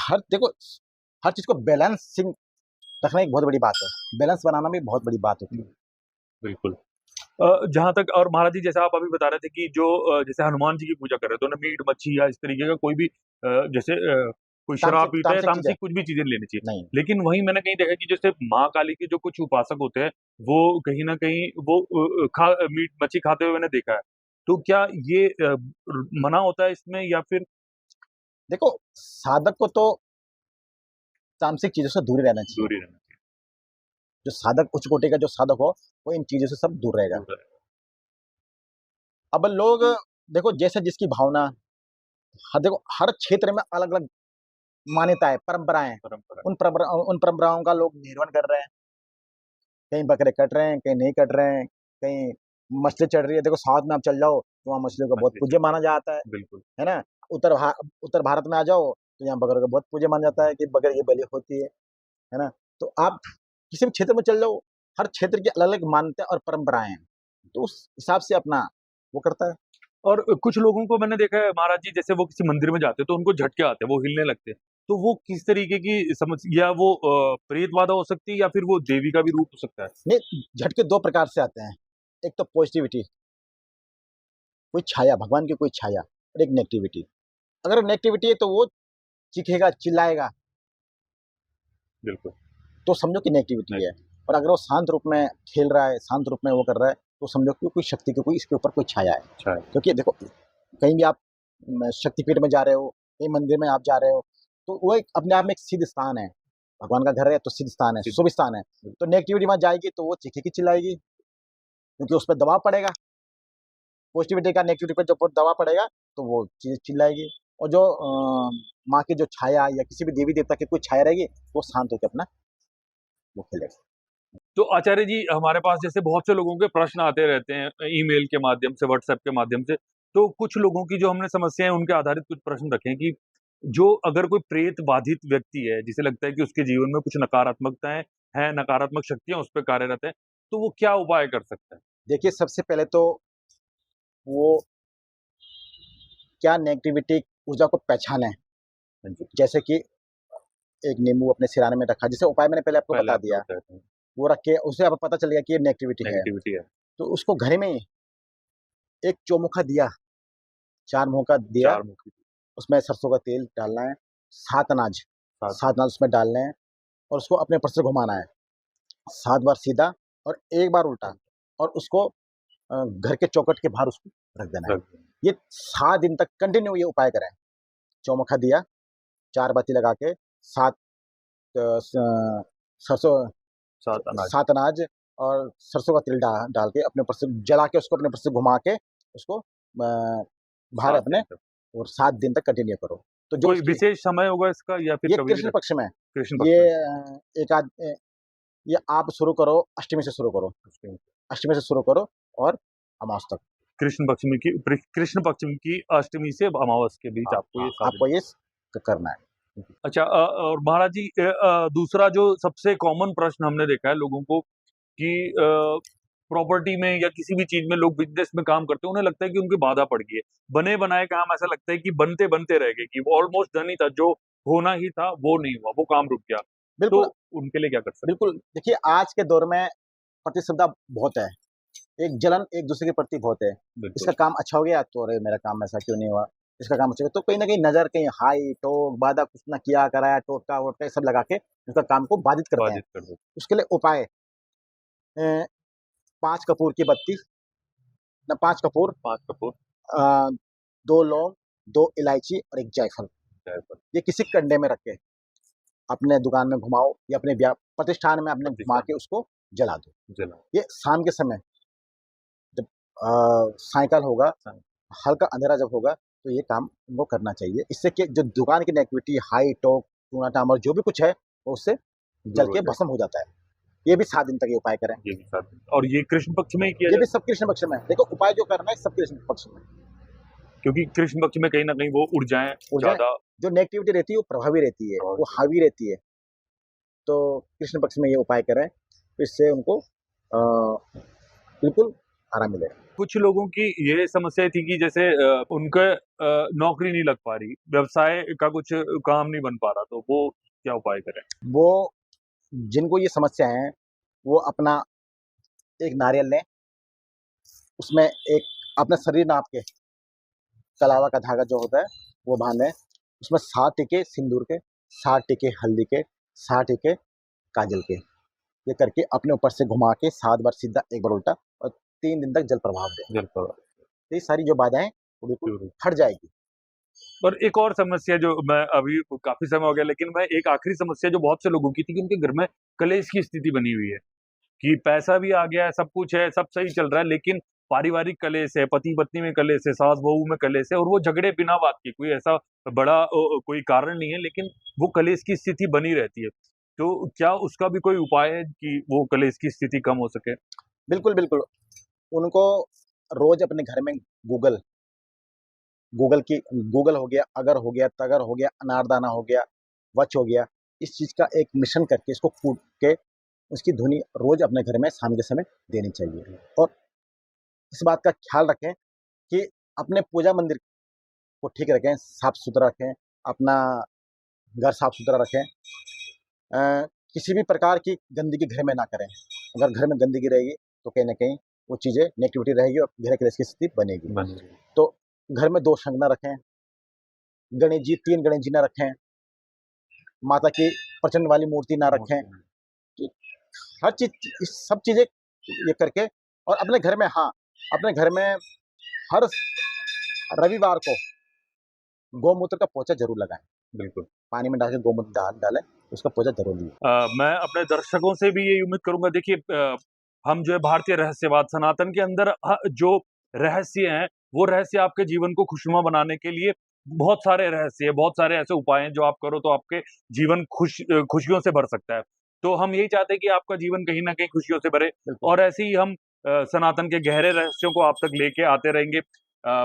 हर चीज़ को बैलेंसिंग रखना एक बहुत बड़ी बात है। बैलेंस बनाना भी बहुत बड़ी बात होती है। बिल्कुल। जहाँ तक और महाराज जी जैसा आप अभी बता रहे थे कि जो जैसे हनुमान जी की पूजा कर रहे हैं तो उन्हें मीट, मच्छी या इस तरीके का कोई भी जैसे कोई शराब तामसिक पीता है, तामसिक चीज़ें तामसिक कुछ भी चीज़ें नहीं लेनी चाहिए। नहीं। लेकिन वहीं मैंने कहीं देखा कि जैसे माँ काली के जो कुछ उपासक होते हैं, वो कहीं न कहीं वो मीट, मच्छी खाते हुए मैंने देखा है। तो क्या ये मना होता है इसमें या फिर देखो, साधक को तो तामसिक चीज़ों से दूर ही रहना चाहिए। दूर ही रहना जो साधक उच्च कोटि का जो साधक हो, वो इन चीज़ों से सब दूर रहेगा। चाहिए? अब लोग, देखो, जैसे जिसकी भावना, देखो, हर क्षेत्र में अलग-अलग मान्यताएँ, परंपराएँ हैं। परंपरा। उन परंपराओं का लोग निर्वहन कर रहे हैं। कहीं बकरे कट रहे हैं, कहीं नहीं कट रहे हैं, कहीं मछली चढ़ रही है। देखो, साउथ में आप चल जाओ, तो वहाँ मछलियों को बहुत मछली पूज्य चढ़ माना जाता बिल्कुल, है ना? उत्तर भारत में आ जाओ, तो यहाँ बकरे को बहुत पूज्य माना जाता है कि बकरे की बलि होती है ना? तो आप किसी भी क्षेत्र में चल जाओ, हर क्षेत्र की अलग-अलग मान्यता और परंपराएँ हैं। तो उस हिसाब से अपना वो करता है। और कुछ लोगों को मैंने देखा है महाराज जी जैसे वो किसी मंदिर में जाते हैं तो उनको झटके आते हैं, वो हिलने लगते हैं। तो वो किस तरीके की समझ या वो प्रेत बाधा हो सकती है या फिर वो देवी का भी रूप हो सकता है? नहीं, झटके 2 प्रकार से आते हैं। एक तो पॉज़िटिविटी, कोई छाया, भगवान की कोई छाया, और एक नेगेटिविटी। अगर नेगेटिविटी है तो वो चीखेगा, चिल्लाएगा, बिल्कुल, तो समझो कि नेगेटिविटी है। और अगर वो शांत रूप में खेल रहा है, शांत रूप में वो कर रहा है, तो समझो कि कोई शक्ति की कोई इसके ऊपर कोई छाया है। अच्छा है। क्योंकि देखो, कहीं भी आप शक्तिपीठ में जा रहे हो, कहीं मंदिर में आप जा रहे हो, तो वो एक अपने आप में एक सिद्ध स्थान है। भगवान का घर है तो सिद्ध स्थान है, सिद्ध शुभ स्थान है। तो नेगेटिविटी वहाँ जाएगी तो वो चीखेगी, चिल्लाएगी, क्योंकि उस पे दबाव पड़ेगा। पॉजिटिविटी का नेगेटिविटी पे जो दबाव पड़ेगा, तो वो चीज़ चिल्लाएगी। और जो माँ की जो छाया या किसी भी देवी-देवता की कोई छाया रहेगी, वो शांत होके अपना वो खेलेगा। तो आचार्य जी हमारे पास जैसे बहुत से लोगों के प्रश्न आते रहते हैं ईमेल के माध्यम से, व्हाट्सएप के माध्यम से। तो कुछ लोगों की जो हमने समस्या है उनके आधारित कुछ प्रश्न रखे हैं कि जो अगर कोई प्रेत बाधित व्यक्ति है, जिसे लगता है कि उसके जीवन में कुछ नकारात्मकताएँ हैं, नकारात्मक शक्तियाँ उस पे कार्यरत हैं, तो वो क्या उपाय कर सकता है? देखिए, सबसे पहले तो वो क्या नेगेटिविटी ऊर्जा को पहचानें। हाँ जी, जैसे कि एक नींबू अपने सिरहाने में रखा, जैसे उपाय मैंने पहले आपको पहले बता आपने दिया। बताया था, वो रख के उसे अब पता चल गया कि ये नेगेटिविटी है। नेगेटिविटी है। तो उसको घर में ही एक चौमुखा दिया, 4 मुँह का दिया, 4 मुखी उसमें सरसों का तेल डालना है, 7 अनाज 7 7 अनाज उसमें डालने हैं और उसको अपने ऊपर से घुमाना है 7 बार सीधा और 1 बार उल्टा और उसको घर के चौखट के बाहर उसको रख देना है। रख दें। ये 7 दिन तक कंटिन्यू ये उपाय करें। चौमुखा दिया, 4 बाती लगा के 7 सरसों 7 अनाज 7 अनाज और सरसों का तेल डाल के अपने ऊपर से जला के उसको अपने ऊपर से घुमा के उसको बाहर 7 अपने दिन तक। और 7 दिन तक कंटिन्यू करो। तो जो कोई उसकी विशेष समय होगा इसका या फिर ये कभी भी कृष्ण पक्ष में है। कृष्ण पक्ष ये में? एक आध ये आप शुरू करो, अष्टमी से शुरू करो। अष्टमी से शुरू करो और अमावस तक। कृष्ण पक्ष की अष्टमी से अमावस के बीच आपको ये 7 आपको ये करना है। अच्छा और महाराज जी दूसरा जो सबसे कॉमन प्रश्न हमने देखा है लोगों को कि प्रॉपर्टी में या किसी भी चीज में लोग बिजनेस में काम करते हैं, उन्हें लगता है कि उनकी बाधा पड़ गई है। बने बनाए काम ऐसा लगता है कि बनते बनते रह गए, कि वो ऑलमोस्ट डन ही था, जो होना ही था वो नहीं हुआ, वो काम रुक गया। तो बिल्कुल, उनके लिए क्या कर सकते बिल्कुल। देखिए आज के दौर में प्रतिस्पर्धा बहुत है। एक जलन एक दूसरे के प्रति बहुत है। हैं? इसका बिल्कुल काम अच्छा हो गया तो अरे मेरा काम ऐसा क्यों नहीं हुआ, इसका काम अच्छा हो गया तो कहीं ना कहीं नजर कहीं हाई टोक बाधा कुछ ना किया कराया टोटका वोटका ये सब लगा के उसका काम को बाधित करते हैं। बाधित कर दो। उसके लिए उपाय 5 कपूर की बत्ती न 5 कपूर 5 कपूर 2 लौंग 2 इलायची और 1 जायफल जायफल ये किसी कंडे में रख के अपने दुकान में घुमाओ या अपने प्रतिष्ठान में अपने घुमा के उसको जला दो। जला ये शाम के समय जब सायंकाल होगा हल्का अंधेरा जब होगा तो ये काम उनको करना चाहिए। इससे कि जो दुकान की नेगेटिविटी हाई टॉक टूना टामर जो भी कुछ है वो उससे जल के भस्म हो जाता है। ये भी 7 दिन तक ये उपाय करें। ये भी 7 दिन और ये कृष्ण पक्ष में ही किया ये भी जाता सब कृष्ण पक्ष में है। देखो उपाय जो करना है सब कृष्ण पक्ष में। है, क्योंकि कृष्ण पक्ष में कहीं ना कहीं वो ऊर्जाएं ऊर्जा ज्यादा जो नेगेटिविटी रहती है वो प्रभावी रहती है, वो हावी रहती है। तो कृष्ण पक्ष में ये उपाय करें तो इससे उनको बिल्कुल आराम मिलेगा। कुछ लोगों की ये समस्या थी कि जैसे उनके नौकरी नहीं लग पा रही, व्यवसाय का कुछ काम नहीं बन पा रहा, तो वो क्या उपाय करें? वो जिनको ये समस्या है वो अपना एक नारियल लें, उसमें एक अपना शरीर नाप के कलावा का धागा जो होता है वो बांधे, उसमें 7 टीके सिंदूर के, 7 टीके हल्दी के, 7 टीके काजल के, ये करके अपने ऊपर से घुमा के 7 बार सीधा 1 बार उल्टा और 3 दिन तक जल प्रभाव दें। जल प्रवाह। तो ये सारी जो बाधाएं वो बिल्कुल हट जाएगी। और एक और समस्या जो मैं अभी काफी समय हो गया, लेकिन मैं एक आखिरी समस्या जो बहुत से लोगों की थी कि उनके घर में कलेश की स्थिति बनी हुई है, कि पैसा भी आ गया है, सब कुछ है, सब सही चल रहा है, लेकिन पारिवारिक कलेश है, पति पत्नी में कलेश है, सास बहू में कलेश है, और वो झगड़े बिना बात के, कोई ऐसा बड़ा कोई कारण नहीं है, लेकिन वो कलेश की स्थिति बनी रहती है। तो क्या उसका भी कोई उपाय है कि वो कलेश की स्थिति कम हो सके? बिल्कुल, बिल्कुल। उनको रोज़ अपने घर में गूगल हो गया, अगर हो गया, तगर हो गया, अनारदाना हो गया, वच हो गया, इस चीज़ का एक मिश्रण करके इसको कूट के उसकी धुनी रोज़ अपने घर में शाम के समय देनी चाहिए। और इस बात का ख्याल रखें कि अपने पूजा मंदिर को ठीक रखें, साफ-सुथरा रखें, अपना घर साफ-सुथरा रखें। किसी भी प्रकार की गंदगी घर में ना करें। अगर घर में गंदगी रहेगी तो कहीं न कहीं वो चीज़ें नेगेटिविटी रहेगी और गृह कलेश की स्थिति बनेगी। तो घर में 2 शंख ना रखें, गणेश जी 3 गणेश जी ना रखें, माता की प्रचंड वाली मूर्ति ना रखें। कि हर चीज़ इस सब चीज़ें ये करके और अपने घर में अपने घर में हर रविवार को गौमूत्र का पोंछा ज़रूर लगाएँ। बिल्कुल। पानी में डाल के गौमूत्र डालें, उसका पोंछा ज़रूर लें। मैं अपने दर्शकों से भी यही उम्मीद करूंगा, देखिए हम जो है भारतीय रहस्यवाद सनातन के अंदर जो रहस्य हैं, वो रहस्य आपके जीवन को खुशनुमा बनाने के लिए बहुत सारे रहस्य है, बहुत सारे ऐसे उपाय हैं जो आप करो तो आपके जीवन खुशियों से भर सकता है। तो हम यही चाहते हैं कि आपका जीवन कहीं ना कहीं खुशियों से भरे, और ऐसे ही हम सनातन के गहरे रहस्यों को आप तक लेके आते रहेंगे।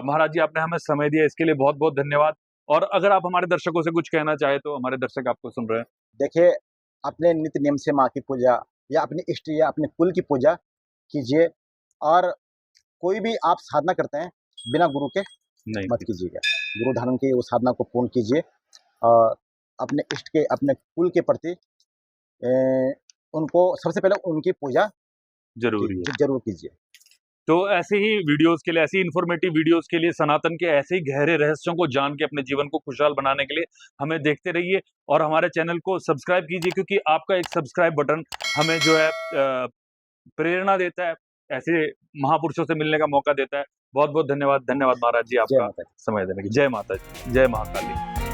महाराज जी, आपने हमें समय दिया, इसके लिए बहुत बहुत धन्यवाद। और अगर आप हमारे दर्शकों से कुछ कहना चाहे तो हमारे दर्शक आपको सुन रहे हैं। देखिए, अपने नित्य नियम से माँ की पूजा या अपने इष्ट या अपने कुल की पूजा कीजिए और कोई भी आप साधना करते हैं, बिना गुरु के नहीं मत कीजिएगा। गुरु धारण की उस साधना को पूर्ण कीजिए और अपने इष्ट के, अपने कुल के प्रति उनको सबसे पहले उनकी पूजा जरूरी है। ज़रूर कीजिए। तो ऐसे ही वीडियोस के लिए, ऐसी इन्फॉर्मेटिव वीडियोस के लिए, सनातन के ऐसे ही गहरे रहस्यों को जान के अपने जीवन को खुशहाल बनाने के लिए हमें देखते रहिए और हमारे चैनल को सब्सक्राइब कीजिए, क्योंकि आपका एक सब्सक्राइब बटन हमें जो है प्रेरणा देता है, ऐसे महापुरुषों से मिलने का मौका देता है। बहुत बहुत धन्यवाद। धन्यवाद महाराज जी जय आपका माता दी। समय देने के। जय माता जी, जय महाकाली।